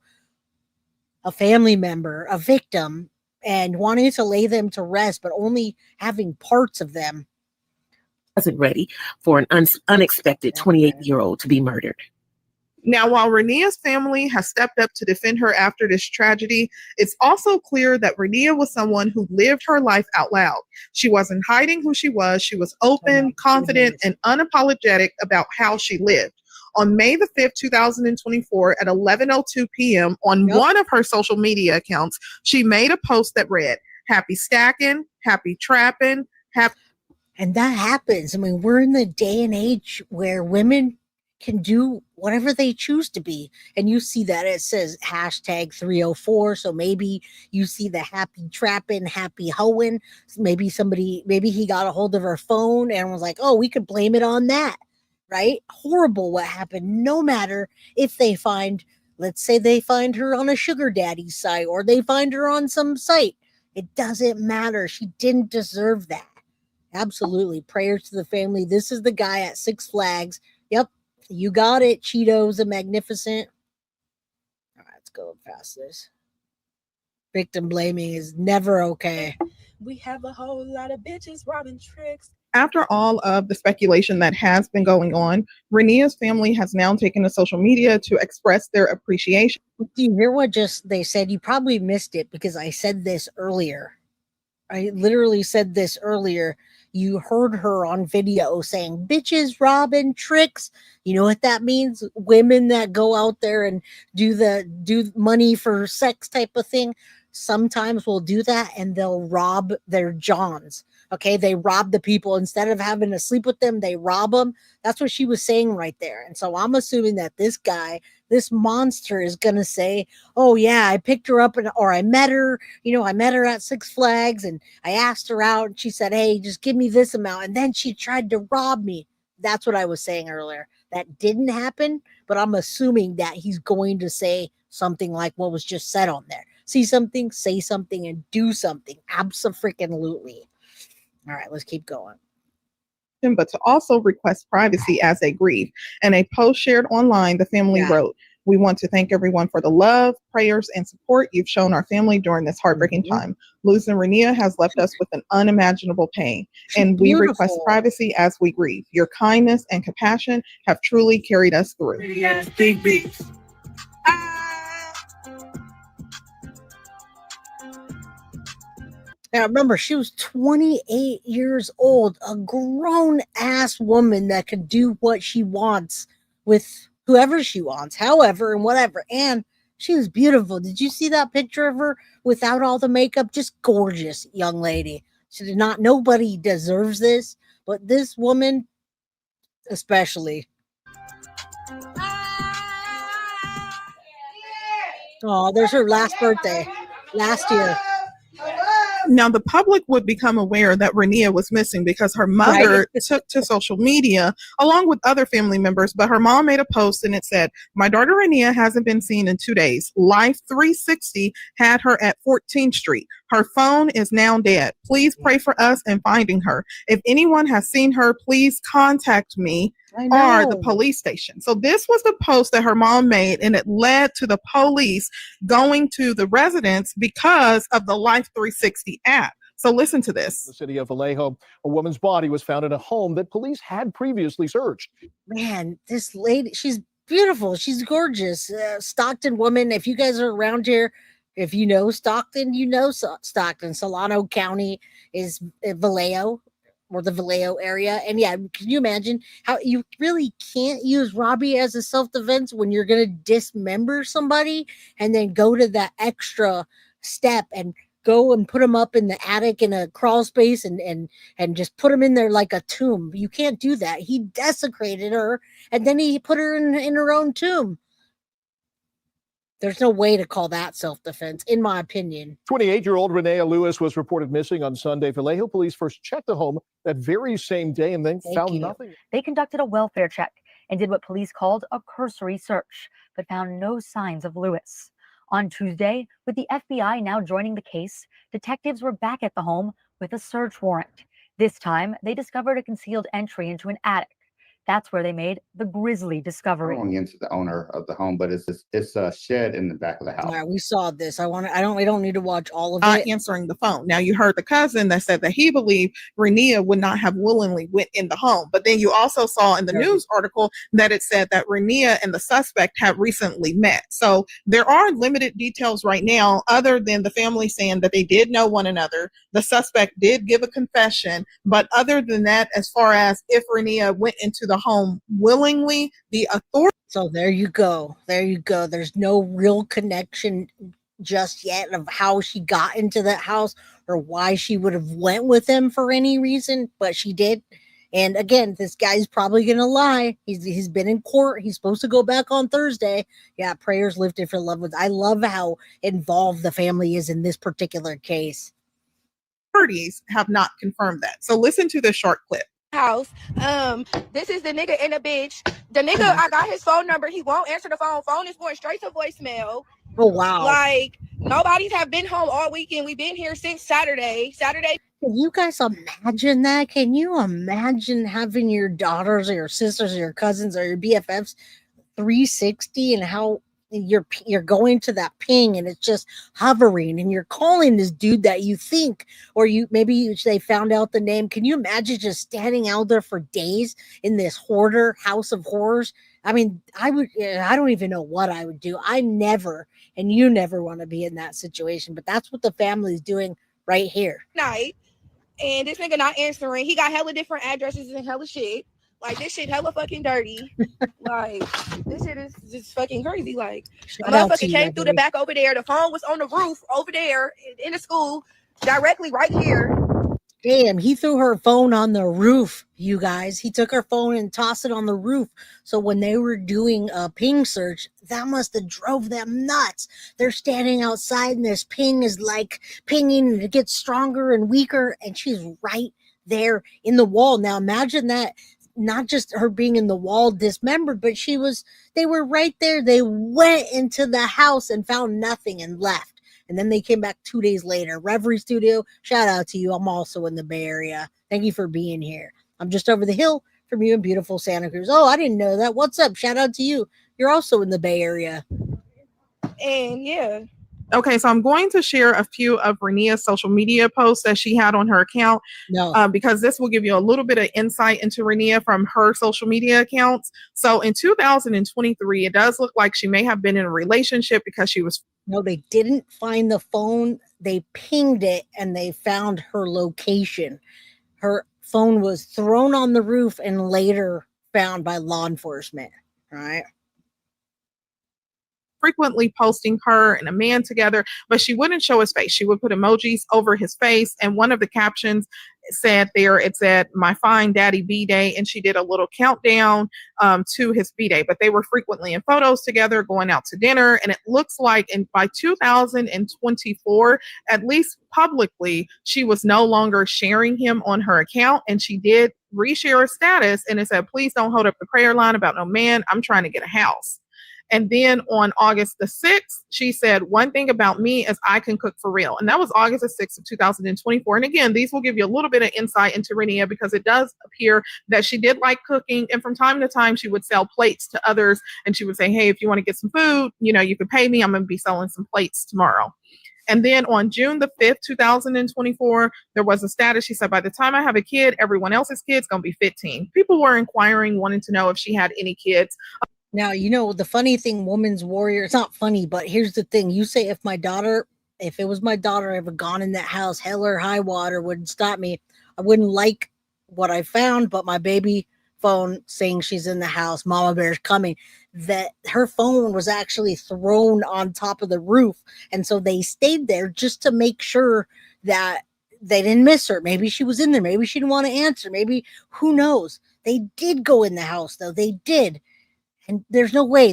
a family member, a victim, and wanting to lay them to rest, but only having parts of them. Wasn't ready for an unexpected 28-year-old to be murdered. Now, while Renia's family has stepped up to defend her after this tragedy, it's also clear that Renia was someone who lived her life out loud. She wasn't hiding who she was. She was open, confident, and unapologetic about how she lived. On May the 5th, 2024, at 11:02 p.m., on one of her social media accounts, she made a post that read, "Happy stacking, happy trapping, happy." And that happens. I mean, we're in the day and age where women can do whatever they choose to be. And you see that it says hashtag 304. So maybe you see the happy trapping, happy hoeing. Maybe he got a hold of her phone and was like, oh, we could blame it on that. Right? Horrible what happened. No matter if they find, let's say they find her on a sugar daddy site or they find her on some site. It doesn't matter. She didn't deserve that. Absolutely. Prayers to the family. This is the guy at Six Flags. Yep. You got it. Cheetos the Magnificent. All right, let's go past this. Victim blaming is never okay. We have a whole lot of bitches robbing tricks. After all of the speculation that has been going on, Renia's family has now taken to social media to express their appreciation. Do you hear what they said? You probably missed it because I said this earlier. I literally said this earlier. You heard her on video saying, bitches robbing tricks. You know what that means? Women that go out there and do money for sex type of thing. Sometimes will do that and they'll rob their johns. Okay, they rob the people instead of having to sleep with them. They rob them. That's what she was saying right there. And so I'm assuming that this guy, this monster, is gonna say, "Oh yeah, I picked her up or I met her. I met her at Six Flags and I asked her out. And she said, hey, just give me this amount, and then she tried to rob me." That's what I was saying earlier. That didn't happen, but I'm assuming that he's going to say something like what was just said on there. See something, say something, and do something. Abso-freaking-lutely. All right, let's keep going. But to also request privacy as they grieve. In a post shared online, the family wrote, "We want to thank everyone for the love, prayers, and support you've shown our family during this heartbreaking time. Losing Renia has left us with an unimaginable pain, and we request privacy as we grieve. Your kindness and compassion have truly carried us through." Now remember, she was 28 years old, a grown ass woman that could do what she wants with whoever she wants, however, and whatever. And she was beautiful. Did you see that picture of her without all the makeup? Just gorgeous young lady. She did not, nobody deserves this, but this woman especially. Oh, there's her last birthday last year. Now, the public would become aware that Renia was missing because her mother took to social media along with other family members, but her mom made a post and it said, "My daughter Renia hasn't been seen in 2 days. Life 360 had her at 14th Street. Her phone is now dead. Please pray for us in finding her. If anyone has seen her, please contact me or the police station." So this was the post that her mom made, and it led to the police going to the residence because of the Life 360 app. So listen to this. The city of Vallejo, a woman's body was found in a home that police had previously searched. Man, this lady, she's beautiful. She's gorgeous. Stockton woman. If you guys are around here, if you know Stockton, you know Stockton. Solano County is Vallejo, or the Vallejo area. And yeah, can you imagine how you really can't use Robbie as a self-defense when you're going to dismember somebody and then go to that extra step and go and put him up in the attic in a crawl space and just put him in there like a tomb. You can't do that. He desecrated her and then he put her in her own tomb. There's no way to call that self-defense, in my opinion. 28-year-old Renia Lewis was reported missing on Sunday. Vallejo police first checked the home that very same day and then found nothing. They conducted a welfare check and did what police called a cursory search, but found no signs of Lewis. On Tuesday, with the FBI now joining the case, detectives were back at the home with a search warrant. This time, they discovered a concealed entry into an attic. That's where they made the grisly discovery. Going into the owner of the home, but it's a shed in the back of the All house. right, we saw this. We don't need to watch all of Not it. answering the phone. Now you heard the cousin that said that he believed Renia would not have willingly went in the home. But then you also saw in the news article that it said that Renia and the suspect had recently met. So there are limited details right now other than the family saying that they did know one another. The suspect did give a confession. But other than that, as far as if Renia went into the home willingly, the authorities. So there you go. There you go. There's no real connection just yet of how she got into that house or why she would have went with him for any reason, but she did. And again, this guy's probably gonna lie. He's been in court. He's supposed to go back on Thursday. Yeah, prayers lifted for loved ones. I love how involved the family is in this particular case. Parties have not confirmed that. So listen to this short clip. House. This is the nigga and a bitch. The nigga, I got his phone number. He won't answer the phone. Phone is going straight to voicemail. Oh wow. Like nobody's have been home all weekend. We've been here since Saturday. Can you guys imagine that? Can you imagine having your daughters or your sisters or your cousins or your BFFs 360 and how you're going to that ping and it's just hovering and you're calling this dude that you think or they found out the name. Can you imagine just standing out there for days in this hoarder house of horrors? I mean, I don't even know what I would do. I never, and you never want to be in that situation, but that's what the family's doing right here. Night. And this nigga not answering. He got hella different addresses and hella shit. Like this shit hella fucking dirty. Like this shit is just fucking crazy. Like a motherfucker came through the back over there. The phone was on the roof over there in the school, directly right here. Damn, he threw her phone on the roof, you guys. He took her phone and tossed it on the roof. So when they were doing a ping search, that must have drove them nuts. They're standing outside and this ping is like pinging and it gets stronger and weaker and she's right there in the wall. Now imagine that. Not just her being in the wall dismembered, but they were right there. They went into the house and found nothing and left. And then they came back 2 days later. Reverie Studio, shout out to you. I'm also in the Bay Area. Thank you for being here. I'm just over the hill from you in beautiful Santa Cruz. Oh, I didn't know that. What's up? Shout out to you. You're also in the Bay Area. And yeah. Okay, so I'm going to share a few of Renia's social media posts that she had on her account because this will give you a little bit of insight into Renia from her social media accounts. So in 2023, it does look like she may have been in a relationship because she was... No, they didn't find the phone. They pinged it and they found her location. Her phone was thrown on the roof and later found by law enforcement, right? Frequently posting her and a man together, but she wouldn't show his face. She would put emojis over his face, and one of the captions it said my fine daddy B-day, and she did a little countdown to his B-day, but they were frequently in photos together, going out to dinner, and it looks like by 2024, at least publicly, she was no longer sharing him on her account, and she did reshare a status, and it said, please don't hold up the prayer line about no man, I'm trying to get a house. And then on August the 6th, she said, one thing about me is I can cook for real. And that was August the 6th of 2024. And again, these will give you a little bit of insight into Renia because it does appear that she did like cooking. And from time to time, she would sell plates to others. And she would say, hey, if you want to get some food, you could pay me. I'm going to be selling some plates tomorrow. And then on June the 5th, 2024, there was a status. She said, by the time I have a kid, everyone else's kid's going to be 15. People were inquiring, wanting to know if she had any kids. Now, the funny thing, woman's warrior, it's not funny, but here's the thing. You say if it was my daughter ever gone in that house, hell or high water wouldn't stop me. I wouldn't like what I found, but my baby phone saying she's in the house, Mama Bear's coming, that her phone was actually thrown on top of the roof. And so they stayed there just to make sure that they didn't miss her. Maybe she was in there. Maybe she didn't want to answer. Maybe, who knows? They did go in the house, though. They did. And there's no way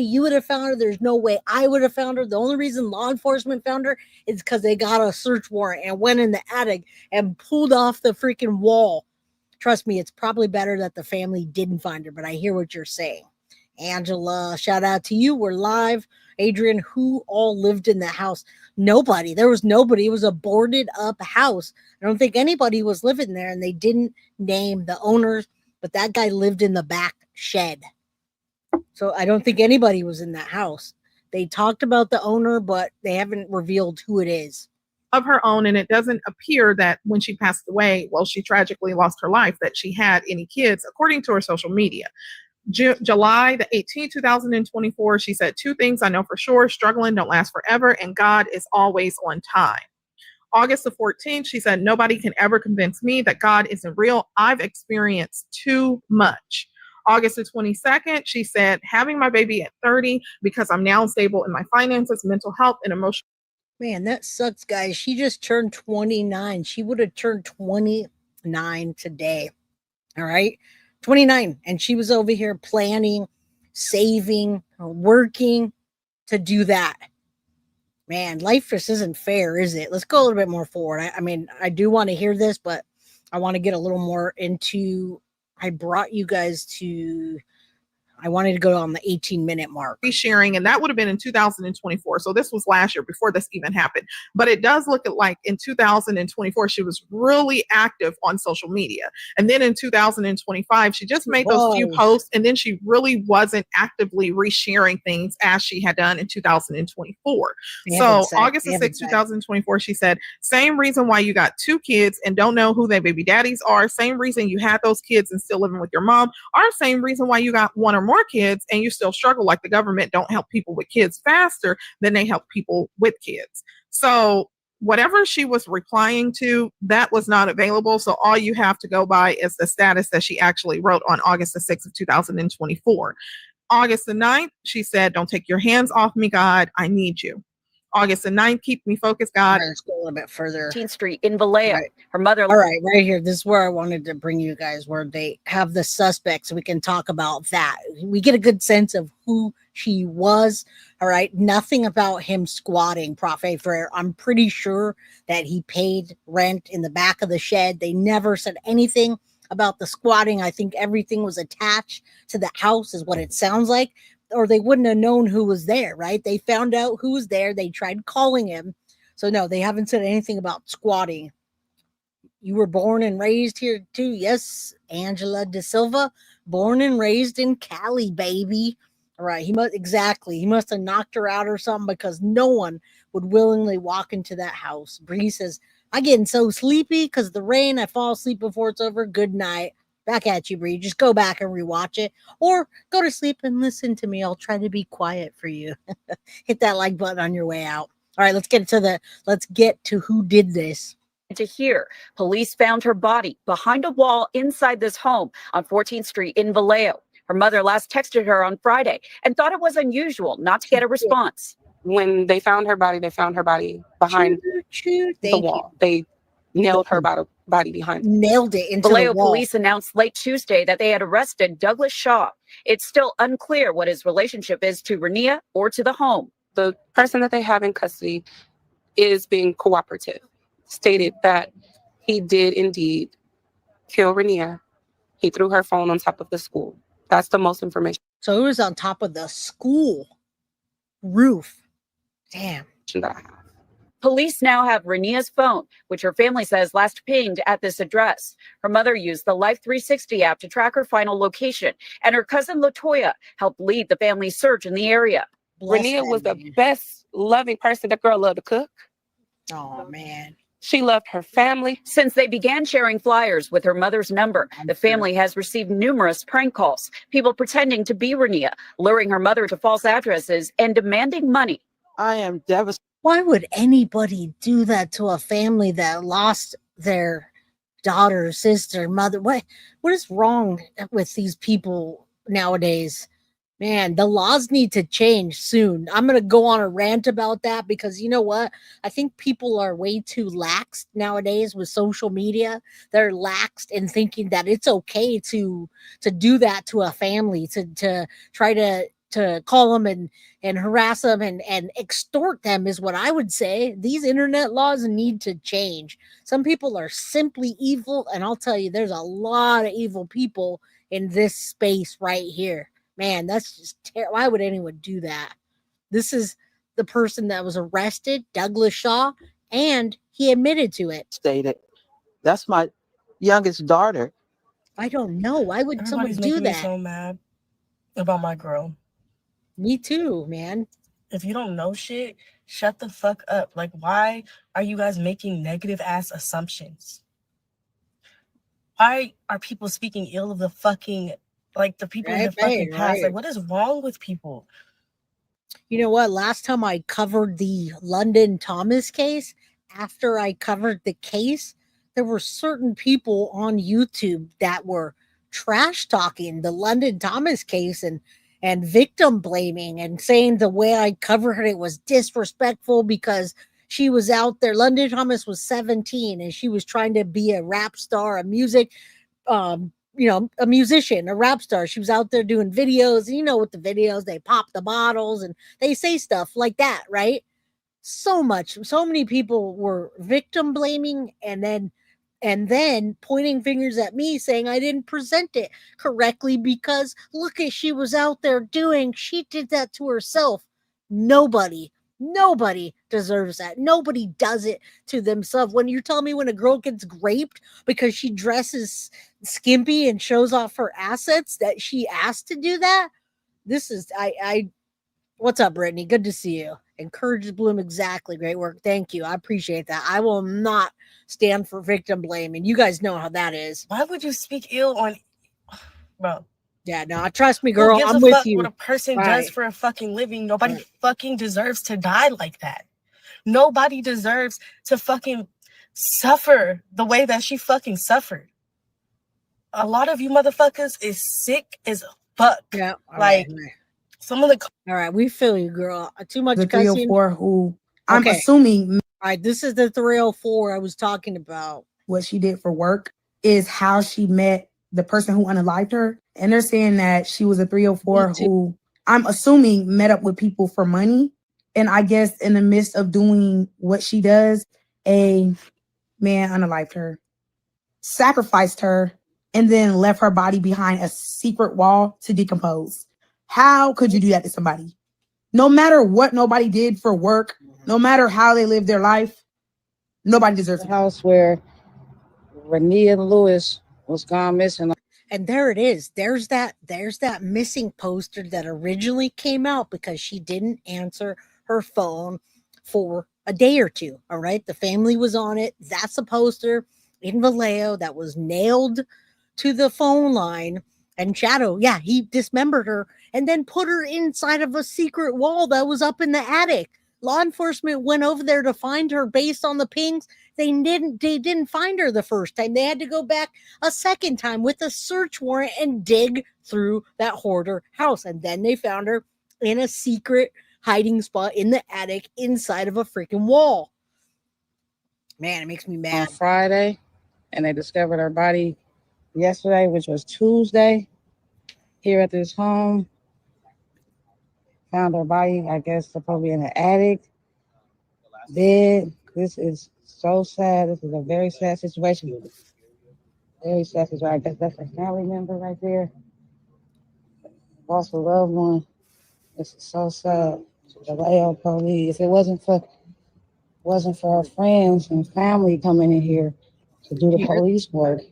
you would have found her. There's no way I would have found her. The only reason law enforcement found her is because they got a search warrant and went in the attic and pulled off the freaking wall. Trust me, it's probably better that the family didn't find her, but I hear what you're saying. Angela, shout out to you. We're live. Adrian, who all lived in the house? Nobody. There was nobody. It was a boarded up house. I don't think anybody was living there, and they didn't name the owners but that guy lived in the back shed. So I don't think anybody was in that house. They talked about the owner, but they haven't revealed who it is. Of her own, and it doesn't appear that when she passed away, well, she tragically lost her life, that she had any kids, according to her social media. July the 18th, 2024, she said 2 things I know for sure: struggling don't last forever, and God is always on time. August the 14th, she said, nobody can ever convince me that God isn't real. I've experienced too much. August the 22nd, she said, having my baby at 30 because I'm now stable in my finances, mental health, and emotional. Man, that sucks, guys. She just turned 29. She would have turned 29 today. All right. 29. And she was over here planning, saving, working to do that. Man, life just isn't fair, is it? Let's go a little bit more forward. I mean, I do want to hear this, but I want to get a little more into. I brought you guys to. I wanted to go on the 18-minute mark. Sharing, and that would have been in 2024. So this was last year before this even happened. But it does look like in 2024, she was really active on social media. And then in 2025, she just made those few posts, and then she really wasn't actively resharing things as she had done in 2024. So August the 6th, 2024, she said, same reason why you got 2 kids and don't know who their baby daddies are, same reason you had those kids and still living with your mom, or same reason why you got 1 or more kids and you still struggle, like the government don't help people with kids faster than they help people with kids. So whatever she was replying to, that was not available. So all you have to go by is the status that she actually wrote on August the 6th of 2024. August the 9th, she said, don't take your hands off me, God. I need you. August the 9th, keep me focused, God. Let's go a little bit further. 18th Street in Vallejo. Right. Her mother. All right, right here. This is where I wanted to bring you guys, where they have the suspects. So we can talk about that. We get a good sense of who she was. All right. Nothing about him squatting, Profe Frere. I'm pretty sure that he paid rent in the back of the shed. They never said anything about the squatting. I think everything was attached to the house, is what it sounds like. Or they wouldn't have known who was there, right? They found out who was there. They tried calling him. So no, they haven't said anything about squatting. You were born and raised here too. Yes, Angela De Silva, born and raised in Cali, baby. All right, he must have knocked her out or something, because no one would willingly walk into that house. Bree says, I'm getting so sleepy because the rain. I fall asleep before it's over. Good night. Back at you, Bree. Just go back and rewatch it, or go to sleep and listen to me. I'll try to be quiet for you. Hit that like button on your way out. All right, let's get to who did this. To hear, police found her body behind a wall inside this home on 14th Street in Vallejo. Her mother last texted her on Friday and thought it was unusual not to get a response. When they found her body behind the wall. They nailed her body behind. Nailed it into Vallejo the wall. police announced late Tuesday that they had arrested Douglas Shaw. It's still unclear what his relationship is to Renia or to the home. The person that they have in custody is being cooperative. Stated that he did indeed kill Renia. He threw her phone on top of the school. That's the most information. So it was on top of the school roof. Damn. That I have. Police now have Renia's phone, which her family says last pinged at this address. Her mother used the Life 360 app to track her final location, and her cousin LaToya helped lead the family's search in the area. Renia was the best loving person. That girl loved to cook. Oh, man. She loved her family. Since they began sharing flyers with her mother's number, the family has received numerous prank calls, people pretending to be Renia, luring her mother to false addresses and demanding money. I am devastated. Why would anybody do that to a family that lost their daughter, sister, mother? What is wrong with these people nowadays? Man, the laws need to change soon. I'm going to go on a rant about that, because you know what? I think people are way too lax nowadays with social media. They're laxed in thinking that it's okay to do that to a family, to try to call them and harass them and extort them, is what I would say. These internet laws need to change. Some people are simply evil, and I'll tell you, there's a lot of evil people in this space right here. Man, that's just terrible. Why would anyone do that? This is the person that was arrested, Douglas Shaw, and he admitted to it. Stated. That's my youngest daughter. I don't know. Why would someone Everybody's do making me that? so mad about my girl. Me too, man. If you don't know shit, shut the fuck up. Like, why are you guys making negative ass assumptions? Why are people speaking ill of the fucking, like, the people in the fucking past? Like, what is wrong with people? You know what? Last time I covered the London Thomas case, after I covered the case, there were certain people on YouTube that were trash talking the London Thomas case and victim blaming and saying the way I covered it was disrespectful because she was out there. London Thomas was 17 and she was trying to be a rap star, a music a musician, a rap star. She was out there doing videos. You know, with the videos, they pop the bottles and they say stuff like that, right? So many people were victim blaming and then pointing fingers at me saying I didn't present it correctly because look at she was out there doing, she did that to herself. Nobody deserves that. Nobody does it to themselves. When you tell me when a girl gets raped because she dresses skimpy and shows off her assets that she asked to do that, this is I what's up, Brittany? Good to see you. Encourage Bloom, exactly. Great work. Thank you. I appreciate that. I will not stand for victim blaming. You guys know how that is. Why would you speak ill on, bro? Yeah, no, trust me, Who girl. gives I'm a with fuck you. what a person Right. does for a fucking living? Nobody fucking deserves to die like that. Nobody deserves to fucking suffer the way that she fucking suffered. A lot of you motherfuckers is sick as fuck. Yeah. Like, some of the. All right, we feel you, girl. Too much The cussing. 304 who I'm Okay. assuming All right, this is the 304 I was talking about. what she did for work is how she met the person who unalived her. And they're saying that she was a 304 who I'm assuming met up with people for money. And I guess in the midst of doing what she does, a man unalived her, sacrificed her, and then left her body behind a secret wall to decompose. How could you do that to somebody? No matter what nobody did for work, no matter how they lived their life, nobody deserves The house where Renia Lewis was gone missing. And there it is. There's that missing poster that originally came out because she didn't answer her phone for a day or two. All right. The family was on it. That's a poster in Vallejo that was nailed to the phone line. And Shadow, yeah, he dismembered her and then put her inside of a secret wall that was up in the attic. Law enforcement went over there to find her based on the pings. They didn't find her the first time. They had to go back a second time with a search warrant and dig through that hoarder house. And then they found her in a secret hiding spot in the attic inside of a freaking wall. Man, it makes me mad. On Friday, and they discovered her body yesterday, which was Tuesday, here at this home. Found her body, I guess, probably in the attic, dead. This is so sad. This is a very sad situation. Very sad situation. I guess that's a family member right there. Lost a loved one. This is so sad. The Vallejo police. If it wasn't for our friends and family coming in here to do the police work.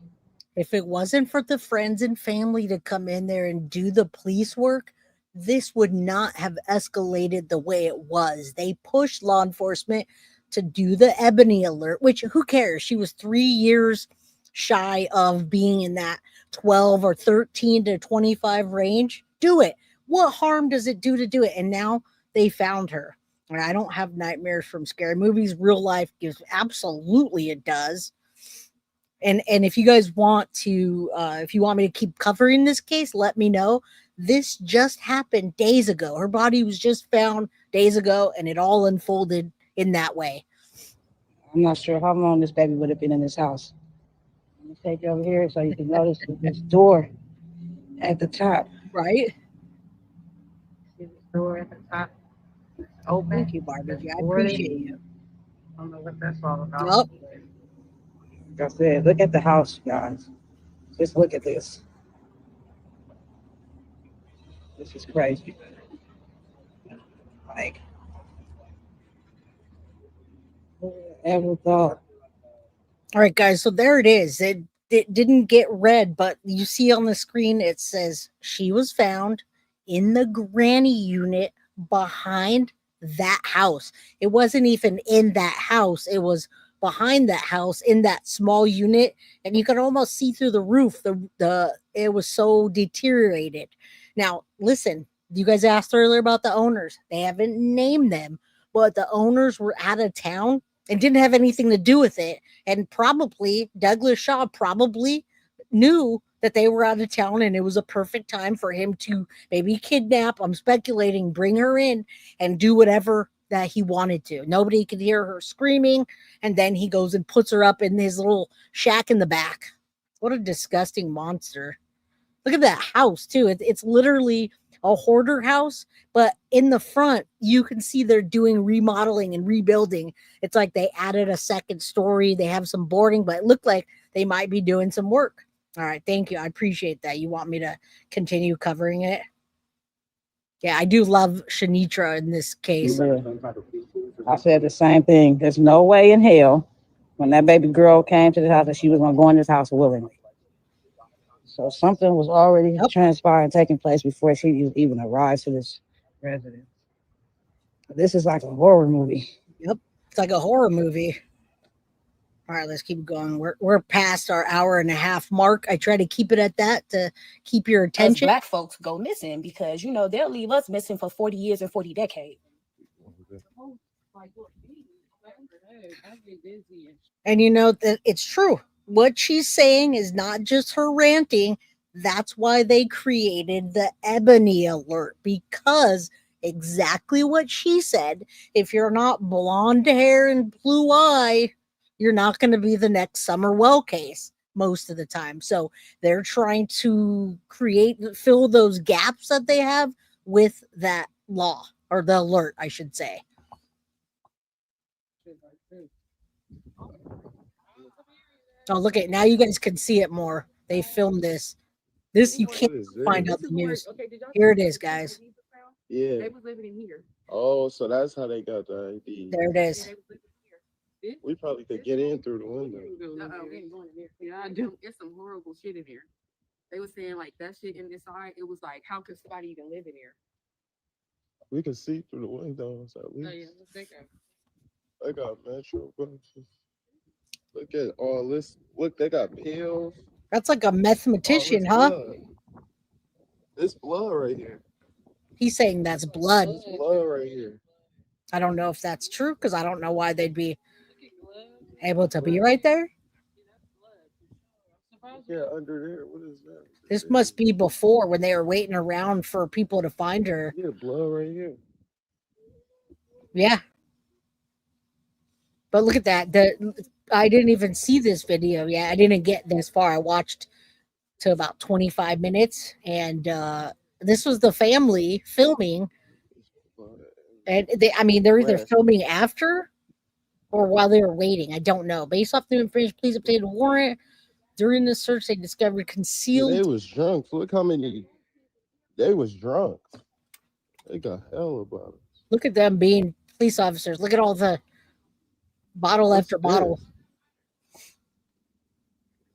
If it wasn't for the friends and family to come in there and do the police work, this would not have escalated the way it was. They pushed law enforcement to do the Ebony alert, which who cares? She was 3 years shy of being in that 12 or 13 to 25 range. Do it. What harm does it do to do it? And now they found her. And I don't have nightmares from scary movies. Real life gives absolutely it does. And if you guys want to, if you want me to keep covering this case, let me know. This just happened days ago. Her body was just found days ago, and it all unfolded in that way. I'm not sure how long this baby would have been in this house. Let me take you over here so you can notice this door at the top. Right? See this door at the top? It's open. Thank you, Barbie. I appreciate you. I don't know what that's all about. Nope. Like I said, look at the house, guys. Just look at this. This is crazy. Like, who ever thought? All right, guys. So there it is. it didn't get read, but you see on the screen it says she was found in the granny unit behind that house. It wasn't even in that house. It was behind that house in that small unit, and you could almost see through the roof. The it was so deteriorated. Now, listen, you guys asked earlier about the owners. They haven't named them, but the owners were out of town and didn't have anything to do with it. And probably Douglas Shaw probably knew that they were out of town and it was a perfect time for him to maybe kidnap, I'm speculating, bring her in and do whatever that he wanted to. Nobody could hear her screaming, and then he goes and puts her up in his little shack in the back. What a disgusting monster. Look at that house too. It's literally a hoarder house, but in the front you can see they're doing remodeling and rebuilding. It's like they added a second story. They have some boarding, but it looked like they might be doing some work. All right, thank you. I appreciate that. You want me to continue covering it? Yeah, I do love Shanitra in this case. Yeah. I said the same thing. There's no way in hell when that baby girl came to the house that she was going to go in this house willingly. So something was already transpiring, taking place before she even arrived to this residence. This is like a horror movie. Yep, it's like a horror movie. All right, let's keep going. We're past our hour and a half mark. I try to keep it at that to keep your Us attention. black folks go missing because they'll leave us missing for 40 years and 40 decades. And that it's true. What she's saying is not just her ranting. That's why they created the Ebony Alert, because exactly what she said. If you're not blonde hair and blue eye, you're not going to be the next Summer Well case most of the time. So they're trying to fill those gaps that they have with that law, or the alert, I should say. Oh, look at now! You guys can see it more. They filmed this. This you can't find out the news. Here it is, guys. Yeah. They was living in here. Oh, so that's how they got the ID. There it is. We probably could get in through the window. We ain't going in there. Yeah, I do. It's some horrible shit in here. They was saying like that shit in this side. It was like, how could somebody even live in here? We could see through the windows at least. Oh, yeah, let's take it. They got metro buses. Look at all this. Look, they got pills. That's like a mathematician, huh? Blood. This blood right here. He's saying that's blood. This blood right here. I don't know if that's true because I don't know why they'd be able to be right there. Yeah, under there. What is that? This must be before when they were waiting around for people to find her. Yeah, blood right here. Yeah. But look at that. I didn't even see this video yet. I didn't get this far. I watched to about 25 minutes, and this was the family filming. And they're either filming after or while they were waiting. I don't know. Based off the information, please obtain a warrant. During the search, they discovered concealed. Yeah, they was drunk. Look how many. They was drunk. They got hell about it. Look at them being police officers. Look at all the bottle after bottle.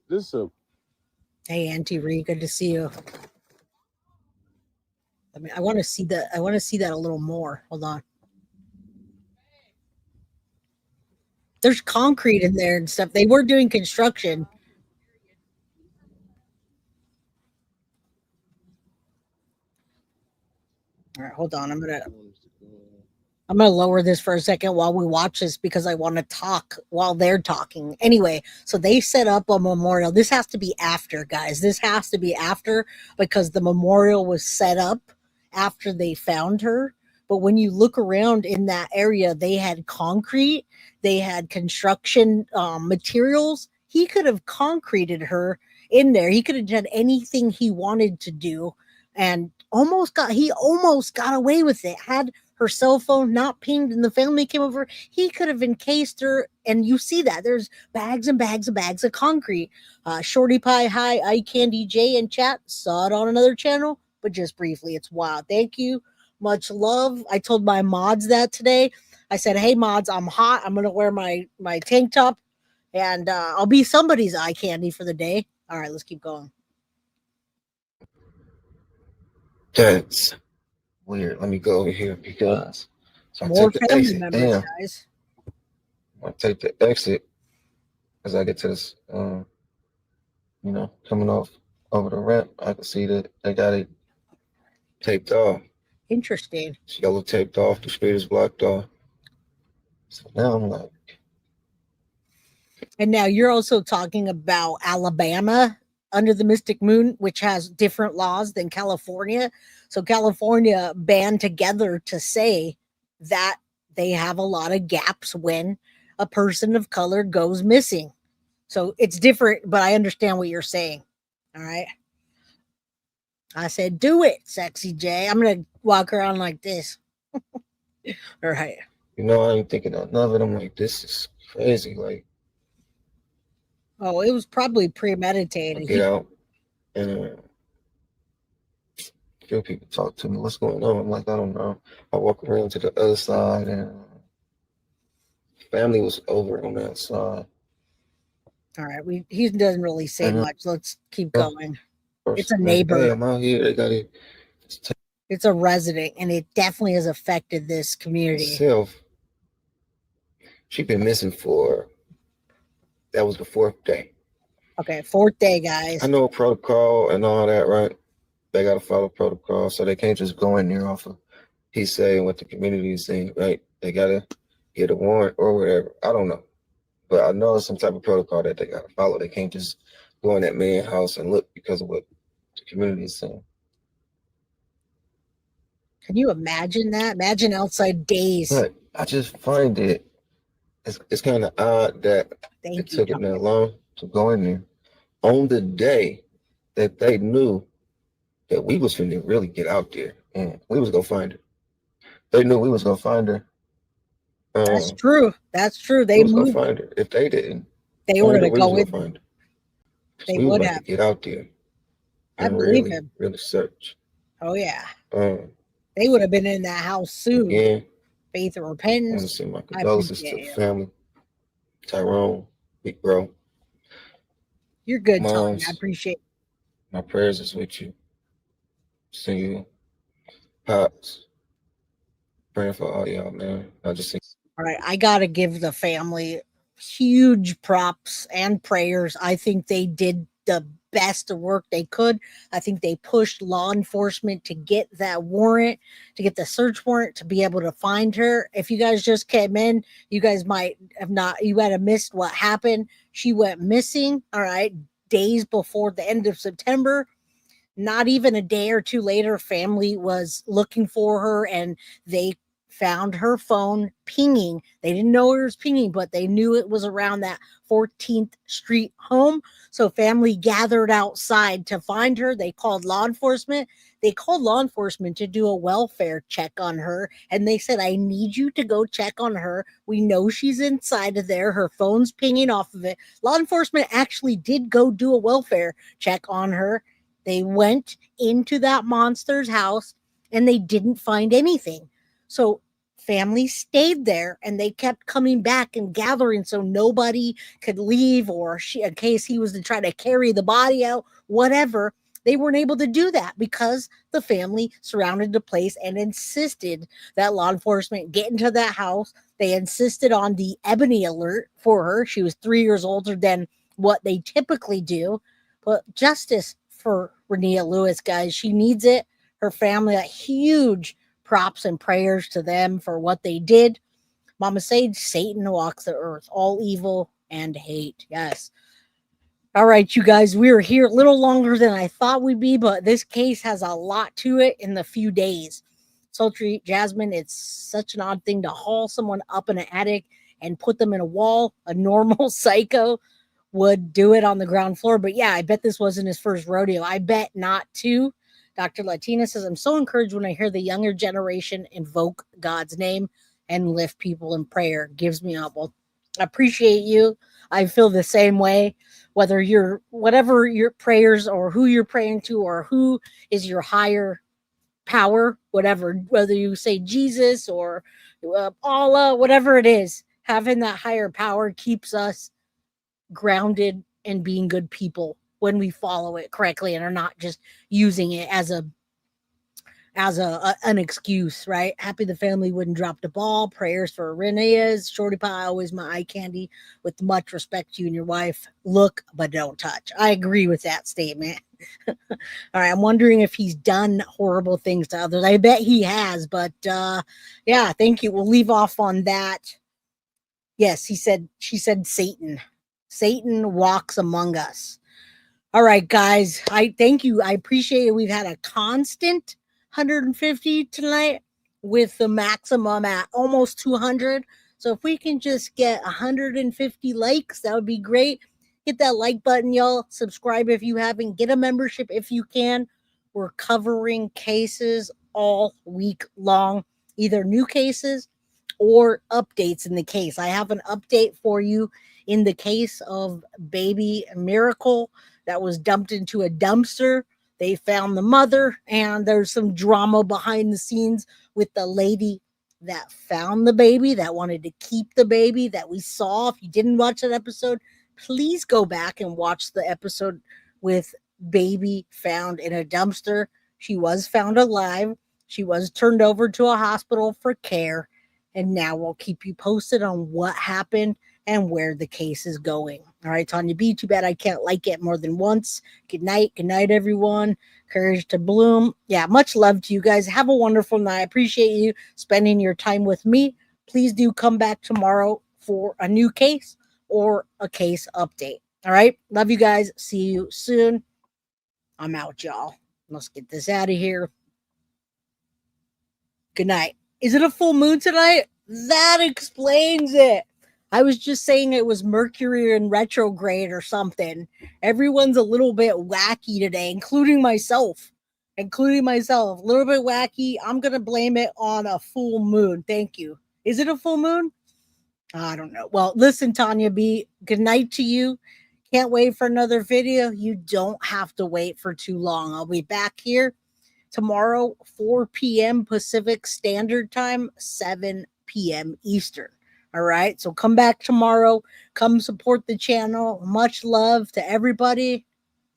This a. Hey, Auntie Ree, good to see you. I want to see that. I want to see that a little more. Hold on. There's concrete in there and stuff. They were doing construction. All right, hold on. I'm gonna lower this for a second while we watch this because I want to talk while they're talking. Anyway, so they set up a memorial. This has to be after, guys. This has to be after because the memorial was set up after they found her. But when you look around in that area, they had concrete, they had construction materials. He could have concreted her in there. He could have done anything he wanted to do, and he almost got away with it. Had her cell phone not pinged and the family came over, he could have encased her. And you see that there's bags and bags and bags of concrete. Shorty Pie, hi, Eye Candy J in chat. Saw it on another channel, but just briefly. It's wild. Thank you. Much love. I told my mods that today. I said, hey mods, I'm hot. I'm gonna wear my tank top And I'll be somebody's eye candy for the day. All right, let's keep going. That's weird. Let me go over here because so I More take the family exit. members, Damn, guys. I take the exit as I get to this. Coming off over the ramp, I can see that they got it taped off. Interesting. It's yellow taped off. The street is blocked off. So now I'm like, And now you're also talking about Alabama under the Mystic Moon, which has different laws than California. So California band together to say that they have a lot of gaps when a person of color goes missing. So it's different, but I understand what you're saying. All right. I said, do it, sexy J. I'm going to walk around like this. All right. I ain't thinking of none of it. I'm like, this is crazy. Like, Oh, it was probably I premeditated. get out and a few people talk to me. What's going on? I'm like, I don't know. I walk around to the other side and family was over on that side. All right. He doesn't really say much. Let's keep going. It's a Like, neighbor. hey, I'm out here. They got it. It's a resident, and it definitely has affected this community. Myself, she been missing that was the 4th day. Okay, 4th day, guys. I know protocol and all that, right? They got to follow protocol, so they can't just go in there off of he saying what the community is saying, right? They got to get a warrant or whatever. I don't know. But I know it's some type of protocol that they got to follow. They can't just go in that man's house and look because of what the community is saying. Can you imagine that? Imagine outside days. But I just find it's kind of odd that it took them that long to go in there on the day that they knew that we was finna really get out there and we was gonna find her. They knew we was gonna find her. That's true. That's true. They We was gonna moved. find her. If they didn't, They were find her, going to we was go gonna in. find her. They We was would about have. to get out there I and believe really, him. really search. Oh, yeah. Um, They would have been in that house soon. Again, Faith and I want to repentance. send my I condolences to appreciate the it. family. Tyrone, big bro. You're good, Tony. I Moms, appreciate it. my prayers is with you. See you. Pops. Praying for all y'all, man. I just think. All right, I got to give the family huge props and prayers. I think they did the best work they could. I think they pushed law enforcement to get that warrant, to get the search warrant, to be able to find her. If you guys just came in, you guys might have not, you might have missed what happened. She went missing, all right, days before the end of September. Not even a day or two later, family was looking for her and they found her phone pinging. They didn't know it was pinging, but they knew it was around that 14th Street home. So family gathered outside to find her. They called law enforcement. They called law enforcement to do a welfare check on her. And they said, I need you to go check on her. We know she's inside of there. Her phone's pinging off of it. Law enforcement actually did go do a welfare check on her. They went into that monster's house and they didn't find anything. So family stayed there and they kept coming back and gathering so nobody could leave or in case he was to try to carry the body out, whatever. They weren't able to do that because the family surrounded the place and insisted that law enforcement get into that house. They insisted on the ebony alert for her. She was 3 years older than what they typically do. But justice for Renia Lewis, guys. She needs it. Her family, huge props and prayers to them for what they did. Mama Sage, Satan walks the earth, all evil and hate. Yes. All right, you guys, we are here a little longer than I thought we'd be, but this case has a lot to it in the few days. Sultry Jasmine, it's such an odd thing to haul someone up in an attic and put them in a wall. A normal psycho would do it on the ground floor. But yeah, I bet this wasn't his first rodeo. I bet not too. Dr. Latina says, I'm so encouraged when I hear the younger generation invoke God's name and lift people in prayer. Gives me up. Well, I appreciate you. I feel the same way. Whether you're whatever your prayers or who you're praying to or who is your higher power, whatever, whether you say Jesus or Allah, whatever it is, having that higher power keeps us grounded and being good people when we follow it correctly and are not just using it as an excuse, right? Happy the family wouldn't drop the ball. Prayers for Renea's shorty pie, always my eye candy. With much respect to you and your wife. Look, but don't touch. I agree with that statement. All right, I'm wondering if he's done horrible things to others. I bet he has, but yeah, thank you. We'll leave off on that. Yes, she said Satan. Satan walks among us. All right, guys. I thank you. I appreciate it. We've had a constant 150 tonight with the maximum at almost 200. So if we can just get 150 likes, that would be great. Hit that like button, y'all. Subscribe if you haven't. Get a membership if you can. We're covering cases all week long, either new cases or updates in the case. I have an update for you in the case of Baby Miracle that was dumped into a dumpster. They found the mother, and there's some drama behind the scenes with the lady that found the baby, that wanted to keep the baby that we saw. If you didn't watch that episode, please go back and watch the episode with Baby found in a dumpster. She was found alive. She was turned over to a hospital for care. And now we'll keep you posted on what happened and where the case is going. All right, Tanya B, too bad I can't like it more than once. Good night. Good night, everyone. Courage to bloom. Yeah, much love to you guys. Have a wonderful night. I appreciate you spending your time with me. Please do come back tomorrow for a new case or a case update. All right, love you guys. See you soon. I'm out, y'all. Let's get this out of here. Good night. Is it a full moon tonight? That explains it. I was just saying it was Mercury in retrograde or something. Everyone's a little bit wacky today, including myself. A little bit wacky. I'm going to blame it on a full moon. Thank you. Is it a full moon? I don't know. Well, listen, Tanya B, good night to you. Can't wait for another video. You don't have to wait for too long. I'll be back here tomorrow, 4 p.m. Pacific Standard Time, 7 p.m. Eastern. All right, so come back tomorrow. Come support the channel. Much love to everybody.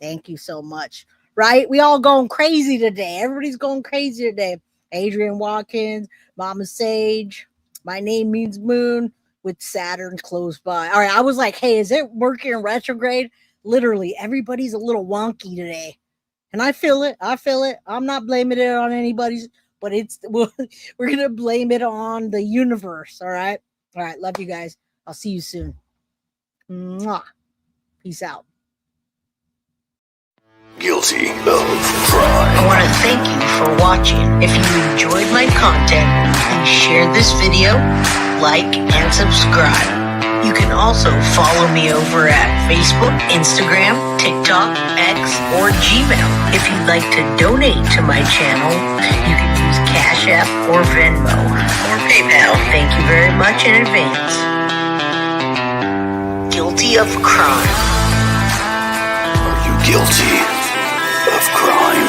Thank you so much. Right? We all going crazy today. Everybody's going crazy today. Adrian Watkins, Mama Sage. My name means moon with Saturn close by. All right, I was like, hey, is it Mercury in retrograde? Literally, everybody's a little wonky today. And I feel it. I'm not blaming it on anybody's, but we're going to blame it on the universe. All right. Love you guys. I'll see you soon. Mwah. Peace out. Guilty of crime. I want to thank you for watching. If you enjoyed my content, please share this video, like, and subscribe. You can also follow me over at Facebook, Instagram, TikTok, X, or Gmail. If you'd like to donate to my channel, you can use Cash App or Venmo or PayPal. Thank you very much in advance. Guilty of crime. Are you guilty of crime?